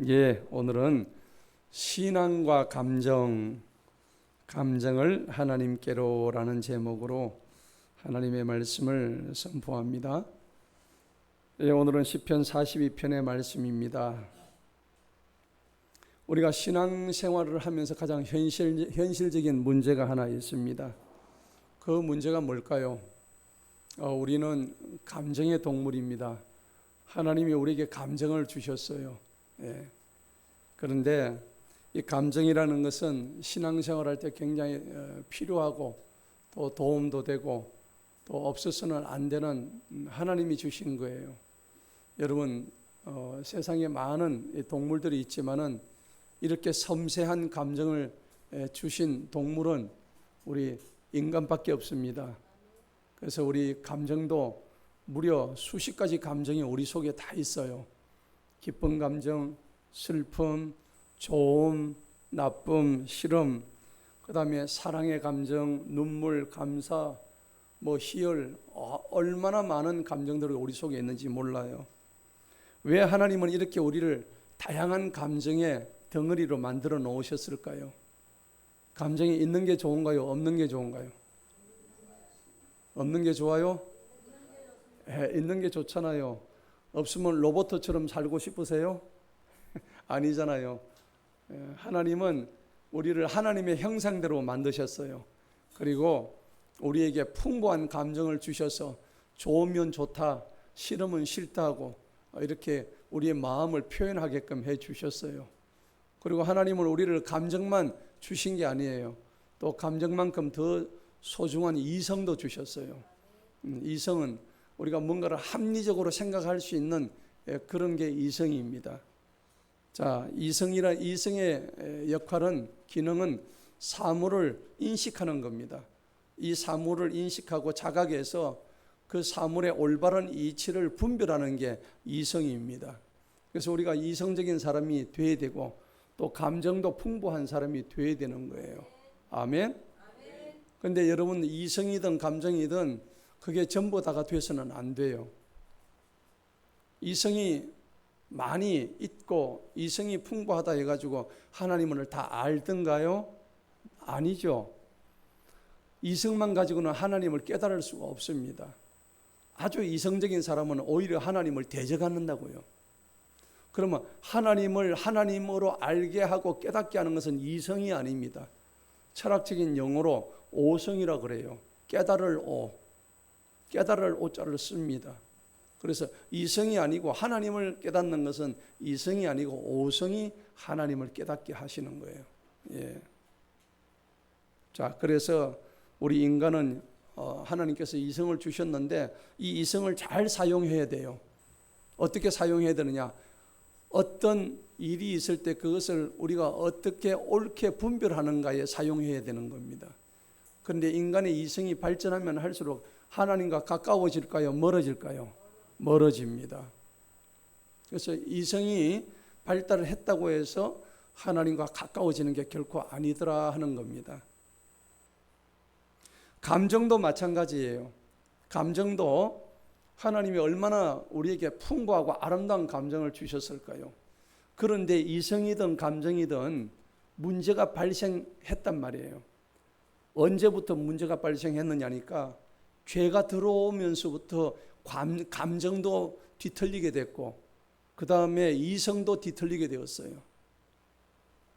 예, 오늘은 신앙과 감정을 하나님께로라는 제목으로 하나님의 말씀을 선포합니다. 예, 오늘은 시편 42편의 말씀입니다. 우리가 신앙생활을 하면서 가장 현실적인 문제가 하나 있습니다. 그 문제가 뭘까요? 우리는 감정의 동물입니다. 하나님이 우리에게 감정을 주셨어요. 예. 그런데 이 감정이라는 것은 신앙생활할 때 굉장히 필요하고 또 도움도 되고 또 없어서는 안 되는 하나님이 주신 거예요. 여러분, 세상에 많은 동물들이 있지만은 이렇게 섬세한 감정을 주신 동물은 우리 인간밖에 없습니다. 그래서 우리 감정도 무려 수십 가지 감정이 우리 속에 다 있어요. 기쁜 감정, 슬픔, 좋음, 나쁨, 싫음, 그 다음에 사랑의 감정, 눈물, 감사, 희열, 얼마나 많은 감정들이 우리 속에 있는지 몰라요. 왜 하나님은 이렇게 우리를 다양한 감정의 덩어리로 만들어 놓으셨을까요? 감정이 있는 게 좋은가요? 없는 게 좋은가요? 없는 게 좋아요? 있는 게 좋잖아요. 없으면 로봇처럼 살고 싶으세요? 아니잖아요. 하나님은 우리를 하나님의 형상대로 만드셨어요. 그리고 우리에게 풍부한 감정을 주셔서 좋으면 좋다, 싫으면 싫다 하고 이렇게 우리의 마음을 표현하게끔 해 주셨어요. 그리고 하나님은 우리를 감정만 주신 게 아니에요. 또 감정만큼 더 소중한 이성도 주셨어요. 이성은 우리가 뭔가를 합리적으로 생각할 수 있는 그런 게 이성입니다. 자, 이성의 역할은, 기능은 사물을 인식하는 겁니다. 이 사물을 인식하고 자각해서 그 사물의 올바른 이치를 분별하는 게 이성입니다. 그래서 우리가 이성적인 사람이 돼야 되고 또 감정도 풍부한 사람이 돼야 되는 거예요. 아멘? 그런데 여러분, 이성이든 감정이든 그게 전부 다가 돼서는 안 돼요. 이성이 많이 있고 이성이 풍부하다 해가지고 하나님을 다 알던가요? 아니죠. 이성만 가지고는 하나님을 깨달을 수가 없습니다. 아주 이성적인 사람은 오히려 하나님을 대적한다고요. 그러면 하나님을 하나님으로 알게 하고 깨닫게 하는 것은 이성이 아닙니다. 철학적인 용어로 오성이라고 그래요. 깨달을 오자를 씁니다. 그래서 이성이 아니고 하나님을 깨닫는 것은 이성이 아니고 오성이 하나님을 깨닫게 하시는 거예요. 예. 자, 그래서 우리 인간은 하나님께서 이성을 주셨는데 이 이성을 잘 사용해야 돼요. 어떻게 사용해야 되느냐? 어떤 일이 있을 때 그것을 우리가 어떻게 옳게 분별하는가에 사용해야 되는 겁니다. 그런데 인간의 이성이 발전하면 할수록 하나님과 가까워질까요? 멀어질까요? 멀어집니다. 그래서 이성이 발달을 했다고 해서 하나님과 가까워지는 게 결코 아니더라 하는 겁니다. 감정도 마찬가지예요. 감정도 하나님이 얼마나 우리에게 풍부하고 아름다운 감정을 주셨을까요? 그런데 이성이든 감정이든 문제가 발생했단 말이에요. 언제부터 문제가 발생했느냐니까 죄가 들어오면서부터 감정도 뒤틀리게 됐고 그 다음에 이성도 뒤틀리게 되었어요.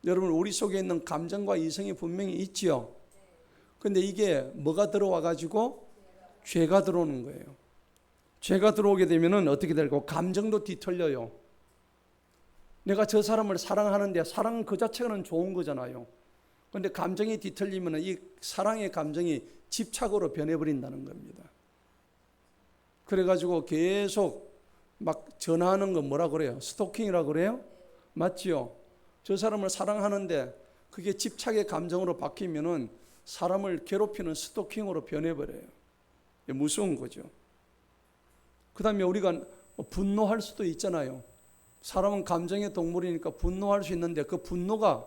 여러분, 우리 속에 있는 감정과 이성이 분명히 있지요. 그런데 이게 뭐가 들어와 가지고 죄가 들어오는 거예요. 죄가 들어오게 되면 어떻게 될까요? 감정도 뒤틀려요. 내가 저 사람을 사랑하는데 사랑은 그 자체는 좋은 거잖아요. 그런데 감정이 뒤틀리면 이 사랑의 감정이 집착으로 변해버린다는 겁니다. 그래가지고 계속 막 전화하는 거 뭐라 그래요? 스토킹이라고 그래요? 맞지요? 저 사람을 사랑하는데 그게 집착의 감정으로 바뀌면은 사람을 괴롭히는 스토킹으로 변해버려요. 무서운 거죠. 그 다음에 우리가 분노할 수도 있잖아요. 사람은 감정의 동물이니까 분노할 수 있는데 그 분노가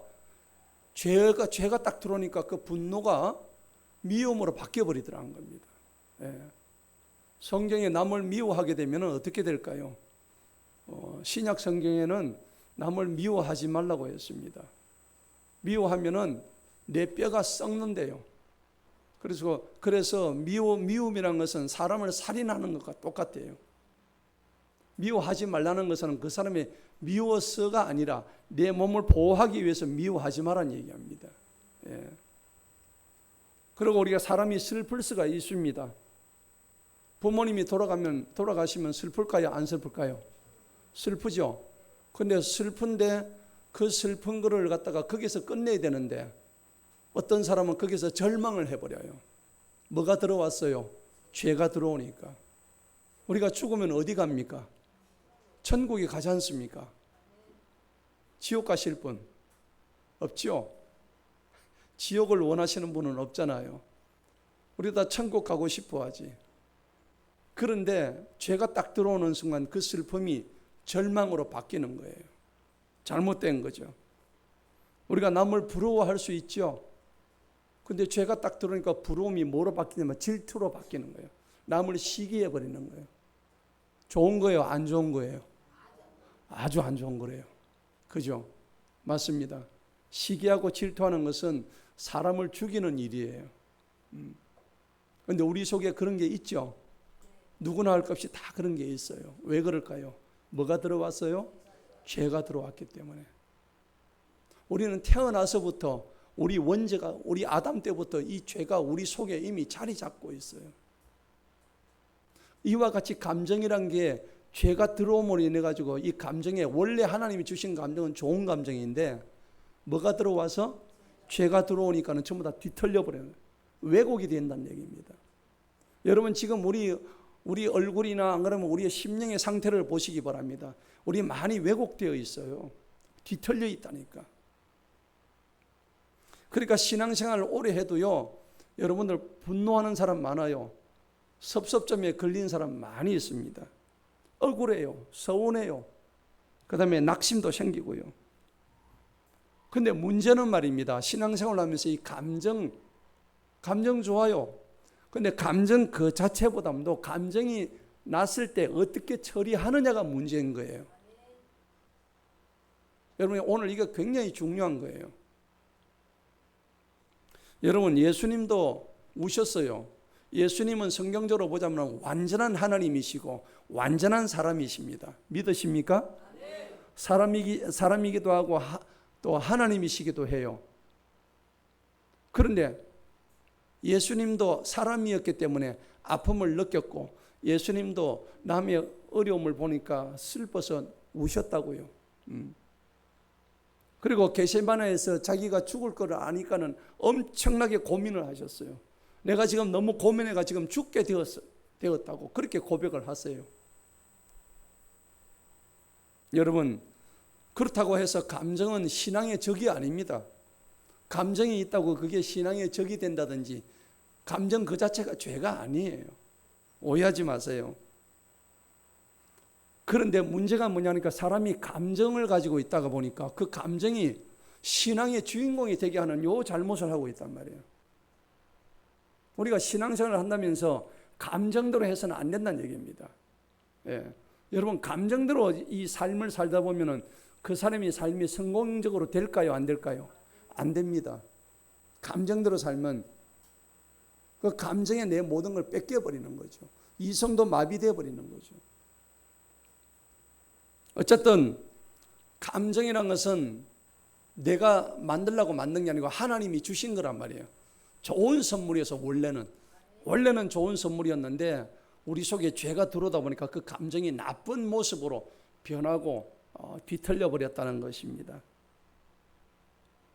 죄가 딱 들어오니까 그 분노가 미움으로 바뀌어버리더라는 겁니다. 예. 성경에 남을 미워하게 되면 어떻게 될까요? 신약 성경에는 남을 미워하지 말라고 했습니다. 미워하면은 내 뼈가 썩는데요. 그래서 미움이라는 것은 사람을 살인하는 것과 똑같아요. 미워하지 말라는 것은 그 사람이 미워서가 아니라 내 몸을 보호하기 위해서 미워하지 말라는 얘기합니다. 예. 그리고 우리가 사람이 슬플 수가 있습니다. 부모님이 돌아가시면 슬플까요? 안 슬플까요? 슬프죠. 근데 슬픈데 그 슬픈 거를 갖다가 거기서 끝내야 되는데 어떤 사람은 거기서 절망을 해버려요. 뭐가 들어왔어요? 죄가 들어오니까. 우리가 죽으면 어디 갑니까? 천국에 가지 않습니까? 지옥 가실 분 없죠? 지옥을 원하시는 분은 없잖아요. 우리 다 천국 가고 싶어 하지. 그런데 죄가 딱 들어오는 순간 그 슬픔이 절망으로 바뀌는 거예요. 잘못된 거죠. 우리가 남을 부러워할 수 있죠. 근데 죄가 딱 들어오니까 부러움이 뭐로 바뀌냐면 질투로 바뀌는 거예요. 남을 시기해 버리는 거예요. 좋은 거예요? 안 좋은 거예요? 아주 안 좋은 거래요. 그죠? 맞습니다. 시기하고 질투하는 것은 사람을 죽이는 일이에요. 그런데 우리 속에 그런 게 있죠. 누구나 할 것 없이 다 그런 게 있어요. 왜 그럴까요? 뭐가 들어왔어요? 죄가 들어왔기 때문에. 우리는 태어나서부터 우리 원죄가 우리 아담 때부터 이 죄가 우리 속에 이미 자리 잡고 있어요. 이와 같이 감정이란 게 죄가 들어옴으로 인해 가지고 이 감정에 원래 하나님이 주신 감정은 좋은 감정인데 뭐가 들어와서 죄가 들어오니까는 전부 다 뒤틀려 버려요. 왜곡이 된다는 얘기입니다. 여러분 지금 우리 얼굴이나 안 그러면 우리의 심령의 상태를 보시기 바랍니다. 우리 많이 왜곡되어 있어요. 뒤틀려 있다니까. 그러니까 신앙생활을 오래 해도요, 여러분들 분노하는 사람 많아요. 섭섭점에 걸린 사람 많이 있습니다. 억울해요. 서운해요. 그 다음에 낙심도 생기고요. 근데 문제는 말입니다. 신앙생활을 하면서 이 감정 좋아요. 근데 감정 그 자체보다도 감정이 났을 때 어떻게 처리하느냐가 문제인 거예요. 여러분 오늘 이거 굉장히 중요한 거예요. 여러분 예수님도 우셨어요. 예수님은 성경적으로 보자면 완전한 하나님이시고 완전한 사람이십니다. 믿으십니까? 사람이기도 하고 또 하나님이시기도 해요. 그런데 예수님도 사람이었기 때문에 아픔을 느꼈고 예수님도 남의 어려움을 보니까 슬퍼서 우셨다고요. 그리고 겟세마네에서 자기가 죽을 거를 아니까는 엄청나게 고민을 하셨어요. 내가 지금 너무 고민해가 지금 죽게 되었다고 그렇게 고백을 하세요. 여러분 그렇다고 해서 감정은 신앙의 적이 아닙니다. 감정이 있다고 그게 신앙의 적이 된다든지 감정 그 자체가 죄가 아니에요. 오해하지 마세요. 그런데 문제가 뭐냐니까 사람이 감정을 가지고 있다가 보니까 그 감정이 신앙의 주인공이 되게 하는 요 잘못을 하고 있단 말이에요. 우리가 신앙생활을 한다면서 감정대로 해서는 안 된다는 얘기입니다. 예. 여러분 감정대로 이 삶을 살다 보면은 그 사람의 삶이 성공적으로 될까요? 안 될까요? 안 됩니다. 감정대로 살면 그 감정에 내 모든 걸 뺏겨버리는 거죠. 이성도 마비되어 버리는 거죠. 어쨌든 감정이란 것은 내가 만들려고 만든 게 아니고 하나님이 주신 거란 말이에요. 좋은 선물이어서 원래는 좋은 선물이었는데 우리 속에 죄가 들어오다 보니까 그 감정이 나쁜 모습으로 변하고 뒤틀려 버렸다는 것입니다.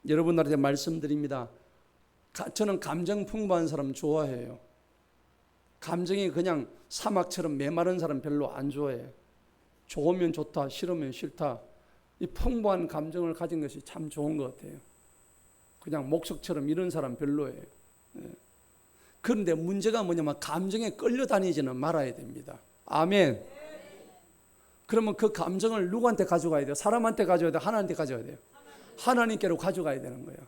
여러분들한테 말씀드립니다. 저는 감정 풍부한 사람 좋아해요. 감정이 그냥 사막처럼 메마른 사람 별로 안 좋아해요. 좋으면 좋다, 싫으면 싫다. 이 풍부한 감정을 가진 것이 참 좋은 것 같아요. 그냥 목석처럼 이런 사람 별로예요. 그런데 문제가 뭐냐면 감정에 끌려다니지는 말아야 됩니다. 아멘. 그러면 그 감정을 누구한테 가져가야 돼요? 사람한테 가져야 돼요? 하나님한테 가져야 돼요? 하나님께로 가져가야 되는 거예요.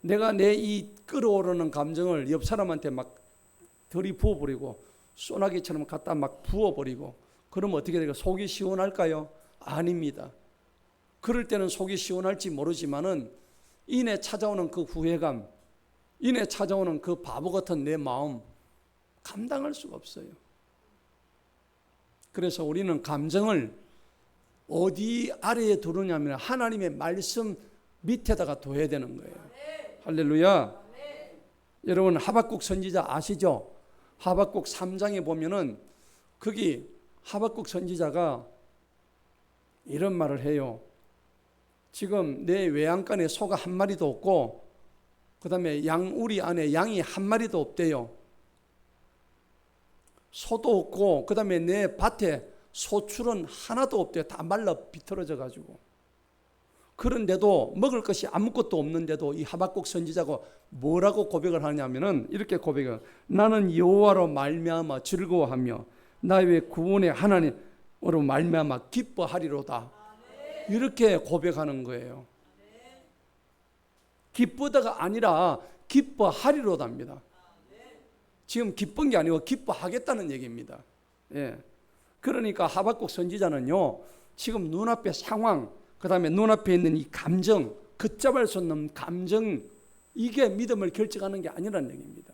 내가 내 이 끓어오르는 감정을 옆 사람한테 막 들이부어버리고 소나기처럼 갖다 막 부어버리고 그러면 어떻게 될까요? 속이 시원할까요? 아닙니다. 그럴 때는 속이 시원할지 모르지만은 이내 찾아오는 그 후회감, 이내 찾아오는 그 바보 같은 내 마음 감당할 수가 없어요. 그래서 우리는 감정을 어디 아래에 두느냐면 하나님의 말씀 밑에다가 둬야 되는 거예요. 할렐루야. 여러분 하박국 선지자 아시죠? 하박국 3장에 보면은 거기 하박국 선지자가 이런 말을 해요. 지금 내 외양간에 소가 한 마리도 없고 그 다음에 양우리 안에 양이 한 마리도 없대요. 소도 없고 그 다음에 내 밭에 소출은 하나도 없대요. 다 말라 비틀어져 가지고. 그런데도 먹을 것이 아무것도 없는데도 이 하박국 선지자가 뭐라고 고백을 하냐면은 이렇게 고백을, 나는 여호와로 말미암아 즐거워하며 나의 구원의 하나님으로 말미암아 기뻐하리로다. 이렇게 고백하는 거예요. 기쁘다가 아니라 기뻐하리로다입니다. 지금 기쁜 게 아니고 기뻐하겠다는 얘기입니다. 예. 그러니까 하박국 선지자는요, 지금 눈앞의 상황, 그 다음에 눈앞에 있는 이 감정, 걷잡을 수 없는 감정, 이게 믿음을 결정하는 게 아니라는 얘기입니다.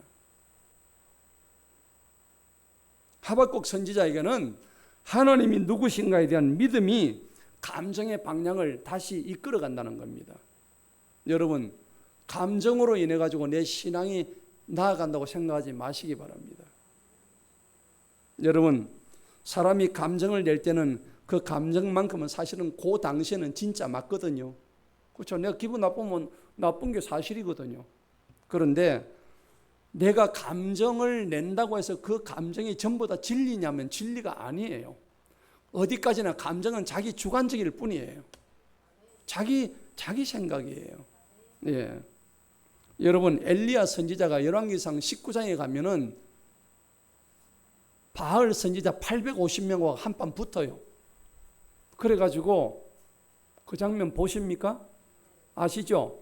하박국 선지자에게는 하나님이 누구신가에 대한 믿음이 감정의 방향을 다시 이끌어 간다는 겁니다. 여러분, 감정으로 인해 가지고 내 신앙이 나아간다고 생각하지 마시기 바랍니다. 여러분, 사람이 감정을 낼 때는 그 감정만큼은 사실은 그 당시에는 진짜 맞거든요. 그렇죠? 내가 기분 나쁘면 나쁜 게 사실이거든요. 그런데 내가 감정을 낸다고 해서 그 감정이 전부 다 진리냐면 진리가 아니에요. 어디까지나 감정은 자기 주관적일 뿐이에요. 자기 생각이에요. 예. 여러분, 엘리야 선지자가 열왕기상 19장에 가면은 바알 선지자 850명과 한판 붙어요. 그래가지고 그 장면 보십니까? 아시죠?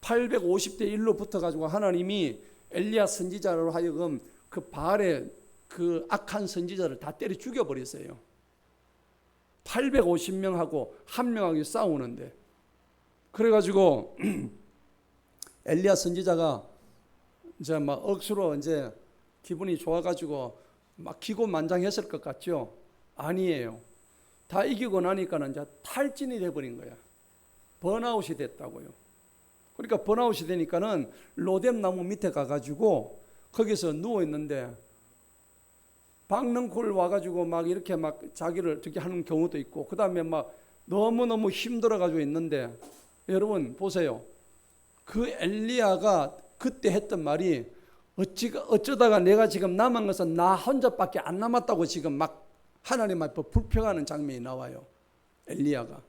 850대 1로 붙어가지고 하나님이 엘리야 선지자로 하여금 그 바알의 그 악한 선지자를 다 때려 죽여버렸어요. 850명하고 한 명하고 싸우는데, 그래가지고 엘리야 선지자가 이제 막 억수로 이제 기분이 좋아가지고 막 기고만장했을 것 같죠? 아니에요. 다 이기고 나니까는 이제 탈진이 돼버린 거야. 번아웃이 됐다고요. 그러니까 번아웃이 되니까는 로뎀 나무 밑에 가가지고 거기서 누워 있는데 박능골 와가지고 막 이렇게 막 자기를 어떻게 하는 경우도 있고, 그 다음에 막 너무너무 힘들어가지고 있는데, 여러분 보세요. 그 엘리야가 그때 했던 말이 어쩌다가 내가 지금 남은 것은 나 혼자밖에 안 남았다고 지금 막 하나님 앞에 불평하는 장면이 나와요. 엘리야가.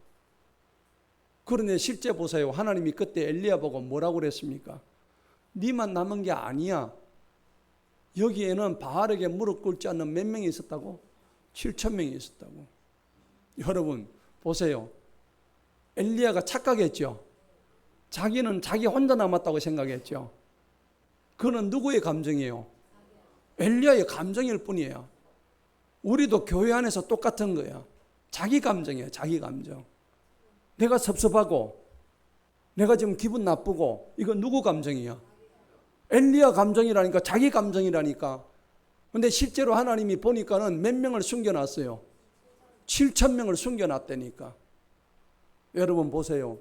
그런데 실제 보세요. 하나님이 그때 엘리야 보고 뭐라고 그랬습니까? 네만 남은 게 아니야. 여기에는 바알에게 무릎 꿇지 않는 몇 명이 있었다고? 7,000명이 있었다고. 여러분 보세요. 엘리야가 착각했죠. 자기는 자기 혼자 남았다고 생각했죠. 그는 누구의 감정이에요? 엘리야의 감정일 뿐이에요. 우리도 교회 안에서 똑같은 거야. 자기 감정이에요. 자기 감정. 내가 섭섭하고 내가 지금 기분 나쁘고, 이건 누구 감정이야? 엘리야 감정이라니까, 자기 감정이라니까. 근데 실제로 하나님이 보니까는 몇 명을 숨겨놨어요? 7,000명을 숨겨놨다니까. 여러분 보세요.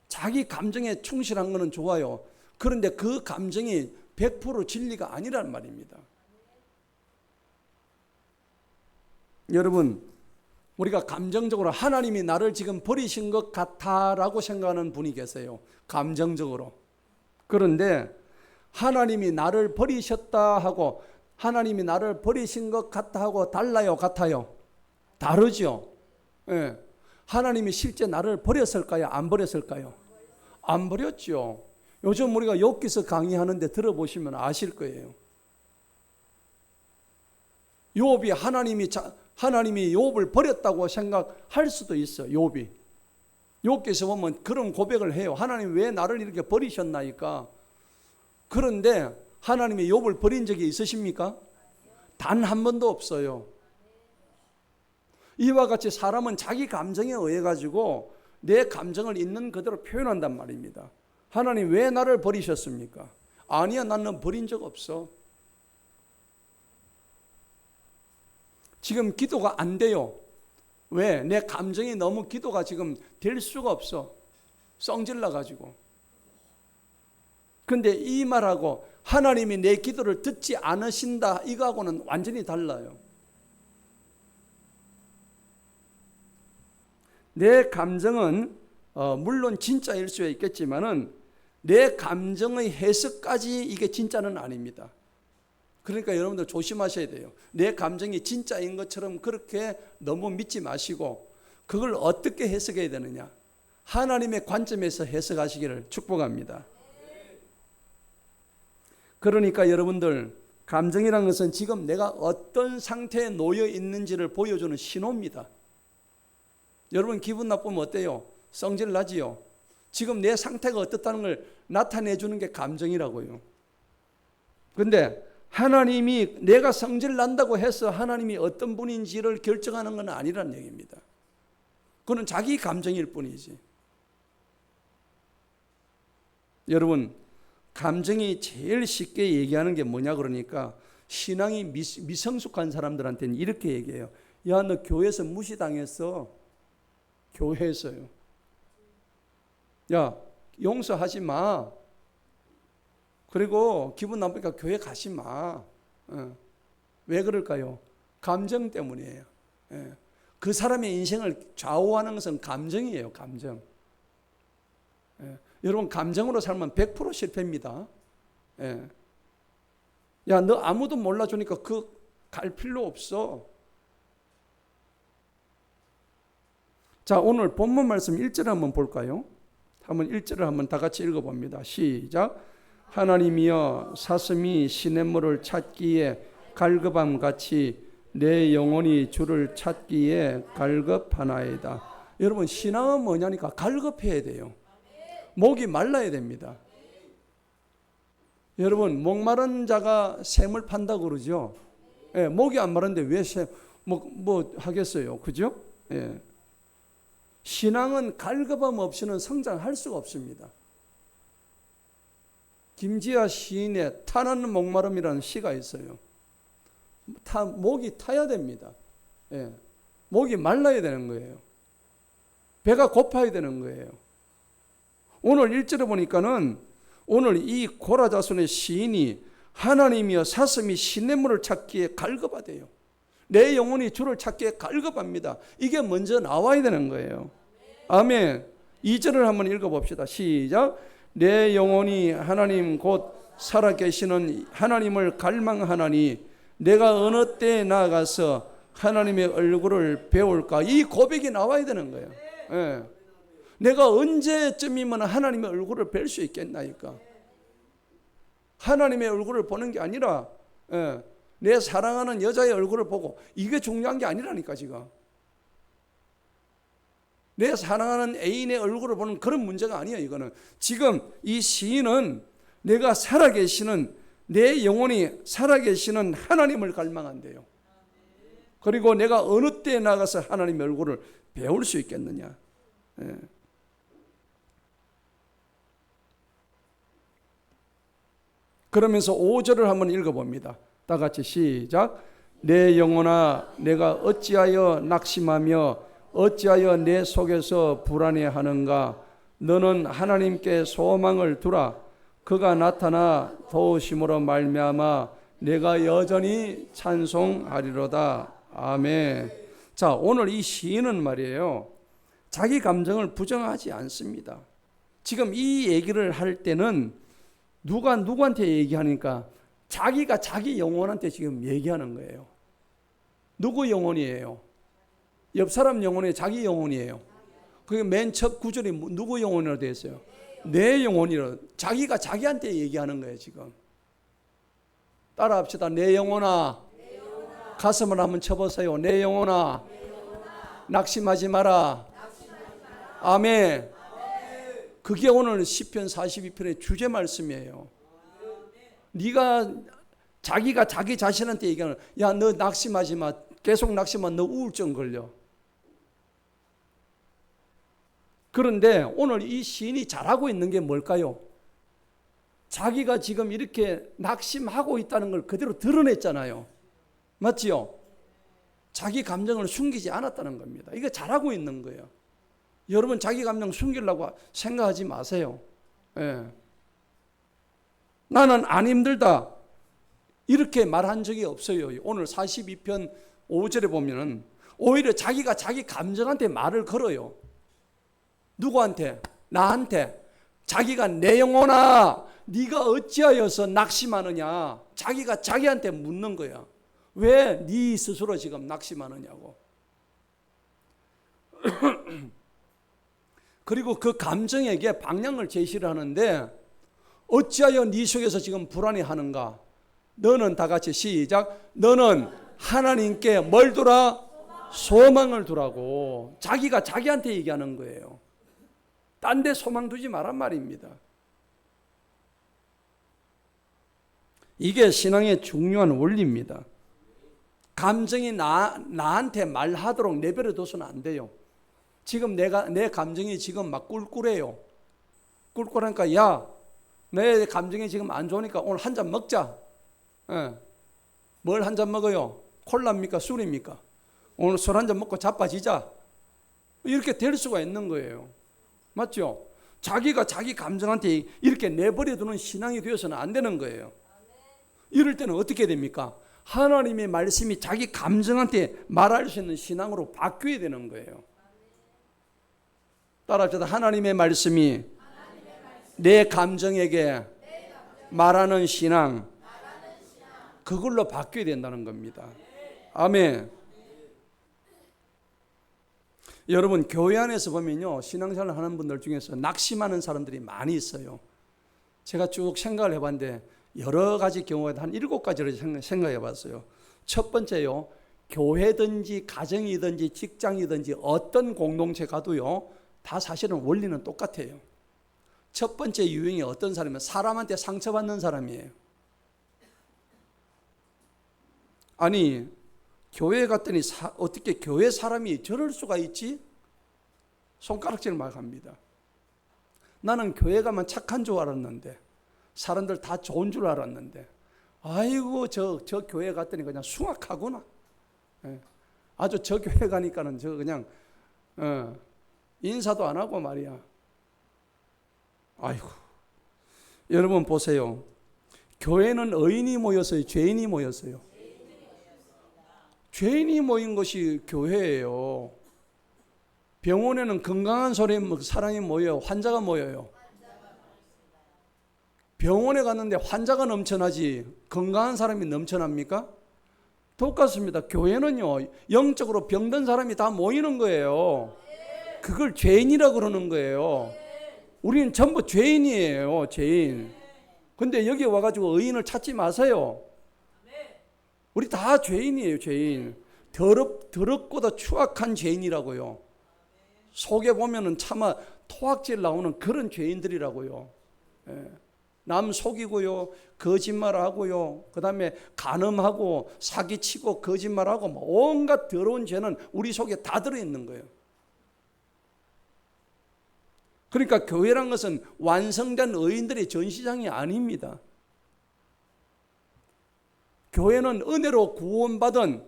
자기 감정에 충실한 거는 좋아요. 그런데 그 감정이 100% 진리가 아니란 말입니다. 여러분, 우리가 감정적으로 하나님이 나를 지금 버리신 것 같아라고 생각하는 분이 계세요. 감정적으로. 그런데 하나님이 나를 버리셨다 하고 하나님이 나를 버리신 것 같다 하고 달라요, 같아요? 다르죠. 예. 하나님이 실제 나를 버렸을까요? 안 버렸을까요? 안 버렸죠. 요즘 우리가 욥기서 강의하는데 들어보시면 아실 거예요. 욥이 하나님이 욥을 버렸다고 생각할 수도 있어요. 욥이. 욥기서 보면 그런 고백을 해요. 하나님 왜 나를 이렇게 버리셨나이까? 그런데 하나님이 욥을 버린 적이 있으십니까? 단 한 번도 없어요. 이와 같이 사람은 자기 감정에 의해 가지고 내 감정을 있는 그대로 표현한단 말입니다. 하나님 왜 나를 버리셨습니까? 아니야, 나는 버린 적 없어. 지금 기도가 안 돼요. 왜? 내 감정이 너무 기도가 지금 될 수가 없어. 썽질나 가지고. 근데 이 말하고 하나님이 내 기도를 듣지 않으신다, 이거하고는 완전히 달라요. 내 감정은 물론 진짜일 수 있겠지만은 내 감정의 해석까지 이게 진짜는 아닙니다. 그러니까 여러분들 조심하셔야 돼요. 내 감정이 진짜인 것처럼 그렇게 너무 믿지 마시고 그걸 어떻게 해석해야 되느냐? 하나님의 관점에서 해석하시기를 축복합니다. 그러니까 여러분들, 감정이라는 것은 지금 내가 어떤 상태에 놓여 있는지를 보여주는 신호입니다. 여러분 기분 나쁘면 어때요? 성질 나지요? 지금 내 상태가 어떻다는 걸 나타내 주는 게 감정이라고요. 근데 하나님이 내가 성질 난다고 해서 하나님이 어떤 분인지를 결정하는 건 아니라는 얘기입니다. 그건 자기 감정일 뿐이지. 여러분, 감정이 제일 쉽게 얘기하는 게 뭐냐 그러니까 신앙이 미성숙한 사람들한테는 이렇게 얘기해요. 야, 너 교회에서 무시당했어. 교회에서요. 야, 용서하지 마. 그리고 기분 나쁘니까 교회 가지 마. 왜 그럴까요? 감정 때문이에요. 그 사람의 인생을 좌우하는 것은 감정이에요. 감정. 여러분 감정으로 살면 100% 실패입니다. 야, 너 아무도 몰라주니까 갈 필요 없어. 자, 오늘 본문 말씀 1절 한번 볼까요? 한번 1절을 한번 다 같이 읽어봅니다. 시작. 하나님이여, 사슴이 시냇물을 찾기에 갈급함 같이 내 영혼이 주를 찾기에 갈급하나이다. 여러분 신앙은 뭐냐니까 갈급해야 돼요. 목이 말라야 됩니다. 여러분 목마른 자가 샘을 판다고 그러죠. 목이 안 마른데 왜 뭐 하겠어요, 그죠? 신앙은 갈급함 없이는 성장할 수가 없습니다. 김지아 시인의 타는 목마름이라는 시가 있어요. 목이 타야 됩니다. 목이 말라야 되는 거예요. 배가 고파야 되는 거예요. 오늘 1절에 보니까는 오늘 이 고라자손의 시인이 하나님이여, 사슴이 시냇물을 찾기에 갈급하대요. 내 영혼이 주를 찾기에 갈급합니다. 이게 먼저 나와야 되는 거예요. 아멘. 2절을 한번 읽어봅시다. 시작. 내 영혼이 하나님 곧 살아계시는 하나님을 갈망하나니 내가 어느 때에 나아가서 하나님의 얼굴을 배울까? 이 고백이 나와야 되는 거예요. 내가 언제쯤이면 하나님의 얼굴을 뵐 수 있겠나이까? 하나님의 얼굴을 보는 게 아니라 내 사랑하는 여자의 얼굴을 보고, 이게 중요한 게 아니라니까. 지금 내 사랑하는 애인의 얼굴을 보는 그런 문제가 아니에요. 이거는 지금 이 시인은 내가 살아계시는, 내 영혼이 살아계시는 하나님을 갈망한대요. 그리고 내가 어느 때에 나가서 하나님의 얼굴을 배울 수 있겠느냐. 그러면서 5절을 한번 읽어봅니다. 다 같이 시작. 내 영혼아, 내가 어찌하여 낙심하며 어찌하여 내 속에서 불안해하는가? 너는 하나님께 소망을 두라. 그가 나타나 도우심으로 말미암아 내가 여전히 찬송하리로다. 아멘. 자, 오늘 이 시인은 말이에요, 자기 감정을 부정하지 않습니다. 지금 이 얘기를 할 때는 누구한테 얘기하니까 자기가 자기 영혼한테 지금 얘기하는 거예요. 누구 영혼이에요? 옆 사람 영혼이 자기 영혼이에요. 그게 맨 첫 구절이 누구 영혼이라고 되어 있어요? 내 영혼이라고. 자기가 자기한테 얘기하는 거예요. 지금 따라 합시다. 내 영혼아, 가슴을 한번 쳐보세요. 내 영혼아, 낙심하지 마라. 아멘. 그게 오늘 시편 42편의 주제 말씀이에요. 네가 자기가 자기 자신한테 얘기하는, 야, 너 낙심하지 마. 계속 낙심하면 너 우울증 걸려. 그런데 오늘 이 시인이 잘하고 있는 게 뭘까요? 자기가 지금 이렇게 낙심하고 있다는 걸 그대로 드러냈잖아요. 맞지요? 자기 감정을 숨기지 않았다는 겁니다. 이거 잘하고 있는 거예요. 여러분 자기 감정 숨기려고 생각하지 마세요. 예. 나는 안 힘들다 이렇게 말한 적이 없어요. 오늘 42편 5절에 보면은 오히려 자기가 자기 감정한테 말을 걸어요. 누구한테? 나한테. 자기가 내 영혼아 네가 어찌하여서 낙심하느냐. 자기가 자기한테 묻는 거야. 왜 네 스스로 지금 낙심하느냐고. 그리고 그 감정에게 방향을 제시를 하는데 어찌하여 네 속에서 지금 불안해하는가. 너는 다 같이 시작. 너는 하나님께 뭘 두라? 소망을 두라고. 자기가 자기한테 얘기하는 거예요. 딴 데 소망 두지 말란 말입니다. 이게 신앙의 중요한 원리입니다. 감정이 나한테 말하도록 내버려 둬서는 안 돼요. 지금 내 감정이 지금 막 꿀꿀해요. 꿀꿀하니까 야, 내 감정이 지금 안 좋으니까 오늘 한 잔 먹자. 예. 뭘 한 잔 먹어요? 콜라입니까? 술입니까? 오늘 술 한 잔 먹고 자빠지자. 이렇게 될 수가 있는 거예요. 맞죠? 자기가 자기 감정한테 이렇게 내버려 두는 신앙이 되어서는 안 되는 거예요. 이럴 때는 어떻게 됩니까? 하나님의 말씀이 자기 감정한테 말할 수 있는 신앙으로 바뀌어야 되는 거예요. 따라합시다. 하나님의 말씀이 내 감정에게 말하는 신앙, 그걸로 바뀌어야 된다는 겁니다. 아멘. 여러분 교회 안에서 보면요, 신앙생활 하는 분들 중에서 낙심하는 사람들이 많이 있어요. 제가 쭉 생각을 해봤는데 여러 가지 경우에 한 7가지를 생각해 봤어요. 첫 번째요, 교회든지 가정이든지 직장이든지 어떤 공동체 가도요, 다 사실은 원리는 똑같아요. 첫 번째 유형이 어떤 사람이면 사람한테 상처받는 사람이에요. 아니 교회 갔더니 어떻게 교회 사람이 저럴 수가 있지? 손가락질을 막 합니다. 나는 교회 가면 착한 줄 알았는데, 사람들 다 좋은 줄 알았는데, 아이고 저 교회 갔더니 그냥 숭악하구나. 예. 아주 저 교회 가니까는 저 그냥 인사도 안 하고 말이야. 아이고. 여러분 보세요. 교회는 의인이 모였어요? 죄인이 모였어요? 죄인이 모인 것이 교회예요. 병원에는 건강한 사람이 모여요? 환자가 모여요? 병원에 갔는데 환자가 넘쳐나지 건강한 사람이 넘쳐납니까? 똑같습니다. 교회는요, 영적으로 병든 사람이 다 모이는 거예요. 그걸 죄인이라고 그러는 거예요. 우리는 전부 죄인이에요. 죄인. 근데 여기 와가지고 의인을 찾지 마세요. 우리 다 죄인이에요. 죄인. 더럽고도 추악한 죄인이라고요. 속에 보면은 차마 토악질 나오는 그런 죄인들이라고요. 예. 남 속이고요, 거짓말하고요, 그 다음에 간음하고 사기치고 거짓말하고 온갖 더러운 죄는 우리 속에 다 들어있는 거예요. 그러니까 교회란 것은 완성된 의인들의 전시장이 아닙니다. 교회는 은혜로 구원받은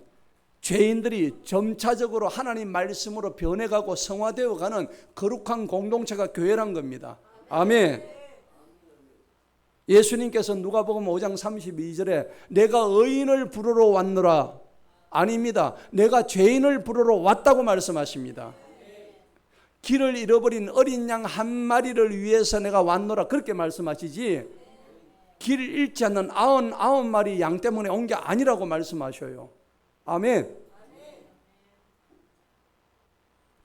죄인들이 점차적으로 하나님 말씀으로 변해가고 성화되어가는 거룩한 공동체가 교회란 겁니다. 아멘. 예수님께서 누가복음 5장 32절에 내가 의인을 부르러 왔노라, 아닙니다. 내가 죄인을 부르러 왔다고 말씀하십니다. 길을 잃어버린 어린 양 한 마리를 위해서 내가 왔노라 그렇게 말씀하시지, 길을 잃지 않는 99마리 양 때문에 온 게 아니라고 말씀하셔요. 아멘.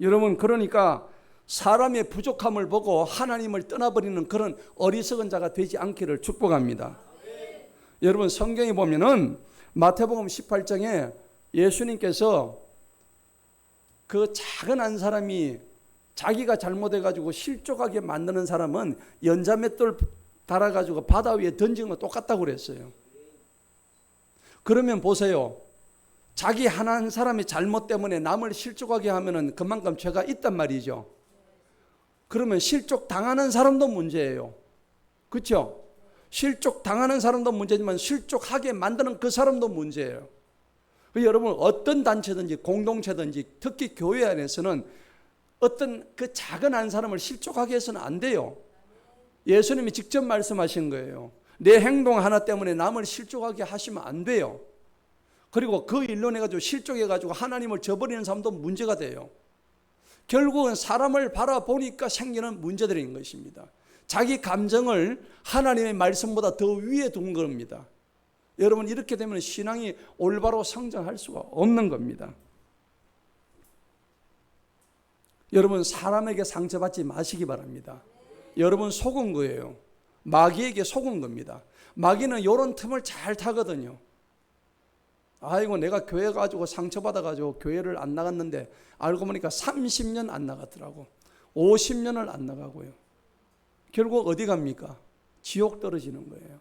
여러분, 그러니까 사람의 부족함을 보고 하나님을 떠나버리는 그런 어리석은 자가 되지 않기를 축복합니다. 여러분, 성경에 보면은 마태복음 18장에 예수님께서 그 작은 한 사람이 자기가 잘못해가지고 실족하게 만드는 사람은 연자맷돌 달아가지고 바다 위에 던진 거 똑같다고 그랬어요. 그러면 보세요. 자기 한 사람의 잘못 때문에 남을 실족하게 하면은 그만큼 죄가 있단 말이죠. 그러면 실족 당하는 사람도 문제예요. 그렇죠? 실족 당하는 사람도 문제지만 실족하게 만드는 그 사람도 문제예요. 여러분, 어떤 단체든지 공동체든지 특히 교회 안에서는 어떤 그 작은 한 사람을 실족하게 해서는 안 돼요. 예수님이 직접 말씀하신 거예요. 내 행동 하나 때문에 남을 실족하게 하시면 안 돼요. 그리고 그 일로 내가지고 실족해가지고 하나님을 저버리는 사람도 문제가 돼요. 결국은 사람을 바라보니까 생기는 문제들인 것입니다. 자기 감정을 하나님의 말씀보다 더 위에 둔 겁니다. 여러분, 이렇게 되면 신앙이 올바로 성장할 수가 없는 겁니다. 여러분, 사람에게 상처받지 마시기 바랍니다. 여러분 속은 거예요. 마귀에게 속은 겁니다. 마귀는 이런 틈을 잘 타거든요. 아이고, 내가 교회 가지고 상처받아가지고 교회를 안 나갔는데 알고 보니까 30년 안 나갔더라고. 50년을 안 나가고요. 결국 어디 갑니까? 지옥 떨어지는 거예요.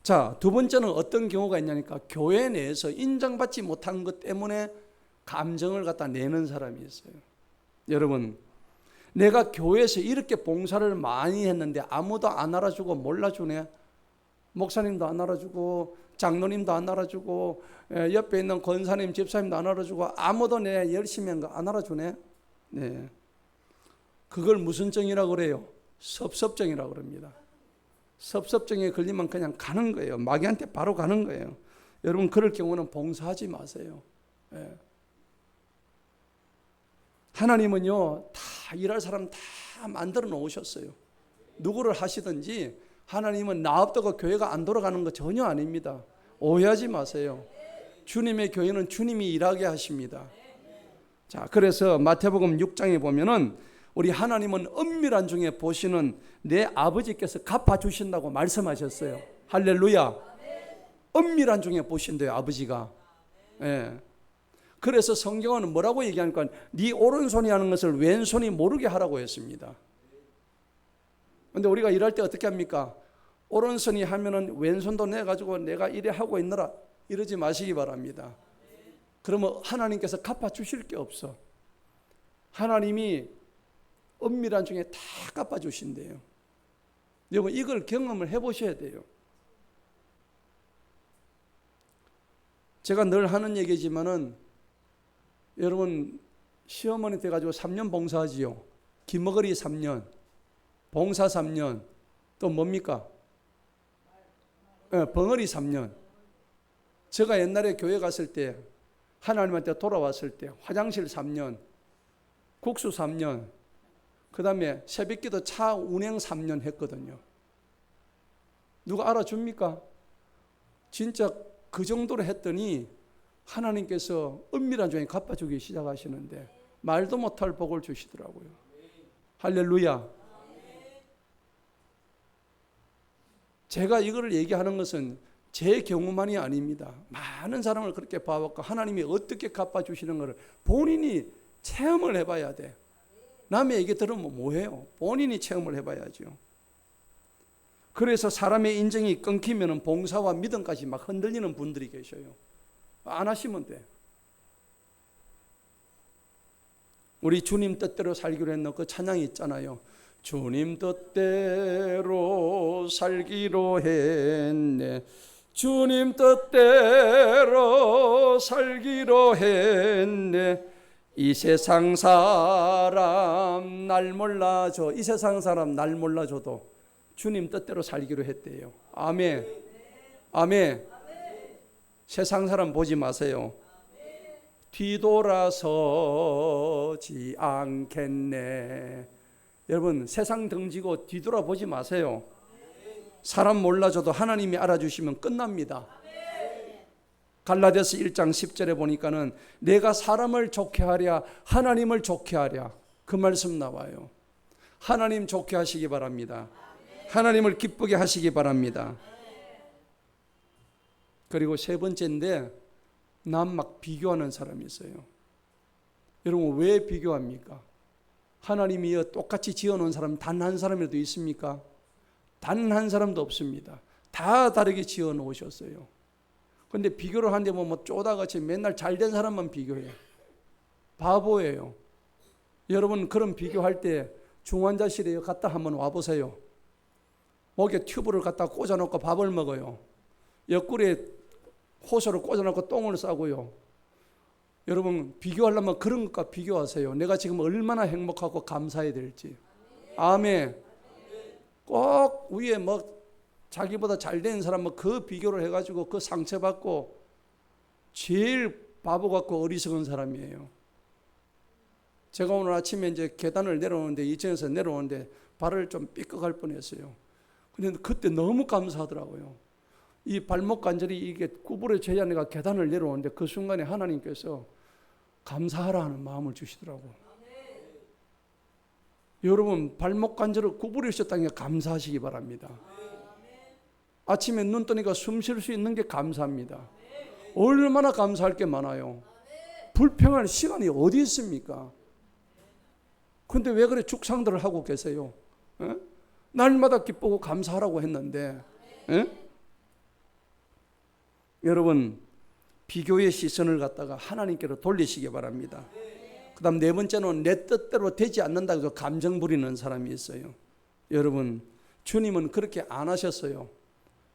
자, 두 번째는 어떤 경우가 있냐니까 교회 내에서 인정받지 못한 것 때문에 감정을 갖다 내는 사람이 있어요. 여러분, 내가 교회에서 이렇게 봉사를 많이 했는데 아무도 안 알아주고 몰라주네. 목사님도 안 알아주고 장로님도 안 알아주고 옆에 있는 권사님, 집사님도 안 알아주고 아무도 내 열심히 한 거 안 알아주네. 네. 그걸 무슨 정이라고 그래요? 섭섭증이라고 그럽니다. 섭섭증에 걸리면 그냥 가는 거예요. 마귀한테 바로 가는 거예요. 여러분, 그럴 경우는 봉사하지 마세요. 네. 하나님은요, 다 일할 사람 다 만들어 놓으셨어요. 누구를 하시든지 하나님은 나 없다고 교회가 안 돌아가는 거 전혀 아닙니다. 오해하지 마세요. 주님의 교회는 주님이 일하게 하십니다. 자, 그래서 마태복음 6장에 보면은 우리 하나님은 은밀한 중에 보시는 내 아버지께서 갚아주신다고 말씀하셨어요. 할렐루야. 은밀한 중에 보신대요, 아버지가. 예. 그래서 성경은 뭐라고 얘기하니까 네 오른손이 하는 것을 왼손이 모르게 하라고 했습니다. 그런데 우리가 일할 때 어떻게 합니까? 오른손이 하면은 왼손도 내가지고 내가 이래 하고 있느라 이러지 마시기 바랍니다. 그러면 하나님께서 갚아주실 게 없어. 하나님이 은밀한 중에 다 갚아주신대요. 여러분, 이걸 경험을 해보셔야 돼요. 제가 늘 하는 얘기지만은 여러분, 시어머니 돼가지고 3년 봉사하지요. 기머거리 3년, 봉사 3년, 또 뭡니까? 벙어리 3년. 제가 옛날에 교회 갔을 때 하나님한테 돌아왔을 때 화장실 3년, 국수 3년, 그 다음에 새벽기도 차 운행 3년 했거든요. 누가 알아줍니까? 진짜 그 정도로 했더니 하나님께서 은밀한 중에 갚아주기 시작하시는데 말도 못할 복을 주시더라고요. 할렐루야. 제가 이거를 얘기하는 것은 제 경우만이 아닙니다. 많은 사람을 그렇게 봐왔고 하나님이 어떻게 갚아주시는 것을 본인이 체험을 해봐야 돼. 남의 얘기 들으면 뭐해요? 본인이 체험을 해봐야죠. 그래서 사람의 인정이 끊기면 봉사와 믿음까지 막 흔들리는 분들이 계셔요. 안 하시면 돼. 우리 주님 뜻대로 살기로 했는 그 찬양이 있잖아요. 주님 뜻대로 살기로 했네. 주님 뜻대로 살기로 했네. 이 세상 사람 날 몰라줘. 이 세상 사람 날 몰라줘도 주님 뜻대로 살기로 했대요. 아멘. 아멘. 세상 사람 보지 마세요. 뒤돌아서지 않겠네. 여러분, 세상 등지고 뒤돌아보지 마세요. 사람 몰라줘도 하나님이 알아주시면 끝납니다. 갈라디아서 1장 10절에 보니까는 내가 사람을 좋게 하랴 하나님을 좋게 하랴, 그 말씀 나와요. 하나님 좋게 하시기 바랍니다. 하나님을 기쁘게 하시기 바랍니다. 그리고 세 번째인데, 남 막 비교하는 사람이 있어요. 여러분, 왜 비교합니까? 하나님이 똑같이 지어놓은 사람 단 한 사람이라도 있습니까? 단 한 사람도 없습니다. 다 다르게 지어놓으셨어요. 근데 비교를 하는데 뭐 쪼다같이 맨날 잘된 사람만 비교해요. 바보예요. 여러분 그런 비교할 때 중환자실에 갔다 한번 와보세요. 목에 튜브를 갖다 꽂아놓고 밥을 먹어요. 옆구리에 호소를 꽂아놓고 똥을 싸고요. 여러분 비교하려면 그런 것과 비교하세요. 내가 지금 얼마나 행복하고 감사해야 될지. 아멘. 꼭 위에 뭐 자기보다 잘된 사람 뭐 그 비교를 해가지고 그 상처받고 제일 바보 같고 어리석은 사람이에요. 제가 오늘 아침에 이제 계단을 내려오는데 2층에서 내려오는데 발을 좀 삐걱할 뻔했어요. 근데 그때 너무 감사하더라고요. 이 발목 관절이 이게 구부러져야 내가 계단을 내려오는데 그 순간에 하나님께서 감사하라 하는 마음을 주시더라고요. 여러분 발목 관절을 구부리셨다는 게 감사하시기 바랍니다. 아침에 눈 뜨니까 숨 쉴 수 있는 게 감사합니다. 얼마나 감사할 게 많아요. 불평할 시간이 어디 있습니까? 근데 왜 그래 죽상들을 하고 계세요? 에? 날마다 기쁘고 감사하라고 했는데 에? 여러분 비교의 시선을 갖다가 하나님께로 돌리시기 바랍니다. 그 다음 네 번째는 내 뜻대로 되지 않는다고 해서 감정 부리는 사람이 있어요. 여러분 주님은 그렇게 안 하셨어요.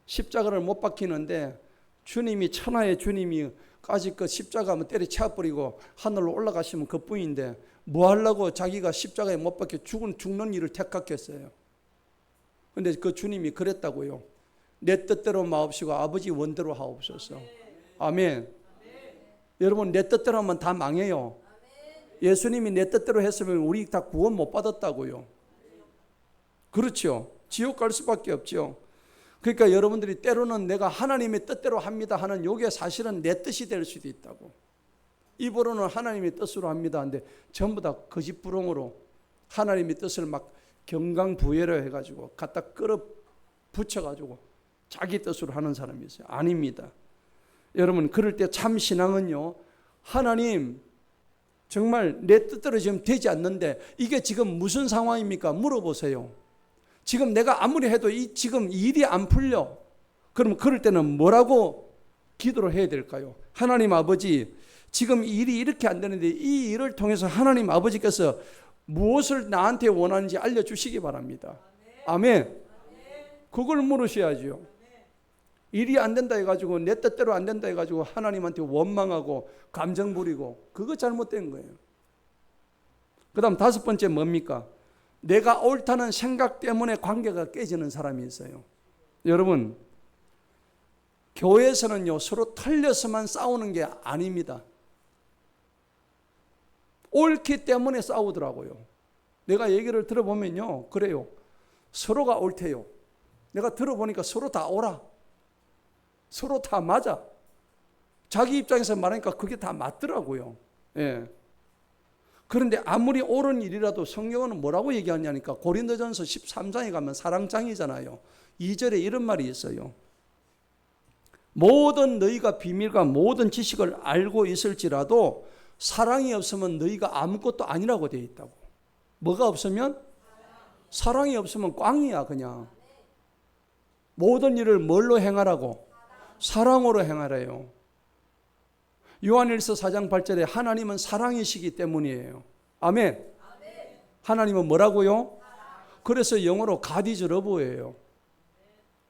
십자가를 못 박히는데 주님이 천하의 주님이 까짓 그 십자가 한번 때려치워버리고 하늘로 올라가시면 그뿐인데 뭐 하려고 자기가 십자가에 못 박혀 죽는 일을 택하겠어요. 근데 그 주님이 그랬다고요. 내 뜻대로 마옵시고 아버지 원대로 하옵소서. 아멘. 여러분 내 뜻대로 하면 다 망해요. 예수님이 내 뜻대로 했으면 우리 다 구원 못 받았다고요. 그렇죠. 지옥 갈 수밖에 없죠. 그러니까 여러분들이 때로는 내가 하나님의 뜻대로 합니다 하는 요게 사실은 내 뜻이 될 수도 있다고. 입으로는 하나님의 뜻으로 합니다 하는데 전부 다 거짓부렁으로 하나님의 뜻을 막 경강부회로 해가지고 갖다 끌어 붙여가지고 자기 뜻으로 하는 사람이 있어요. 아닙니다. 여러분 그럴 때 참 신앙은요, 하나님 정말 내 뜻대로 지금 되지 않는데 이게 지금 무슨 상황입니까? 물어보세요. 지금 내가 아무리 해도 지금 일이 안 풀려. 그럼 그럴 때는 뭐라고 기도를 해야 될까요? 하나님 아버지, 지금 일이 이렇게 안 되는데 이 일을 통해서 하나님 아버지께서 무엇을 나한테 원하는지 알려주시기 바랍니다. 아멘. 그걸 물으셔야죠. 일이 안 된다 해가지고 내 뜻대로 안 된다 해가지고 하나님한테 원망하고 감정 부리고 그거 잘못된 거예요. 그 다음 다섯 번째 뭡니까? 내가 옳다는 생각 때문에 관계가 깨지는 사람이 있어요. 여러분 교회에서는요 서로 틀려서만 싸우는 게 아닙니다. 옳기 때문에 싸우더라고요. 내가 얘기를 들어보면요 그래요. 서로가 옳대요. 내가 들어보니까 서로 다 옳아. 서로 다 맞아. 자기 입장에서 말하니까 그게 다 맞더라고요. 예. 그런데 아무리 옳은 일이라도 성경은 뭐라고 얘기하냐니까 고린도전서 13장에 가면 사랑장이잖아요. 2절에 이런 말이 있어요. 모든 너희가 비밀과 모든 지식을 알고 있을지라도 사랑이 없으면 너희가 아무것도 아니라고 되어 있다고. 뭐가 없으면? 사랑이 없으면 꽝이야 그냥. 모든 일을 뭘로 행하라고? 사랑으로 행하래요. 요한일서 4장 8절에 하나님은 사랑이시기 때문이에요. 아멘. 하나님은 뭐라고요? 그래서 영어로 God is love예요.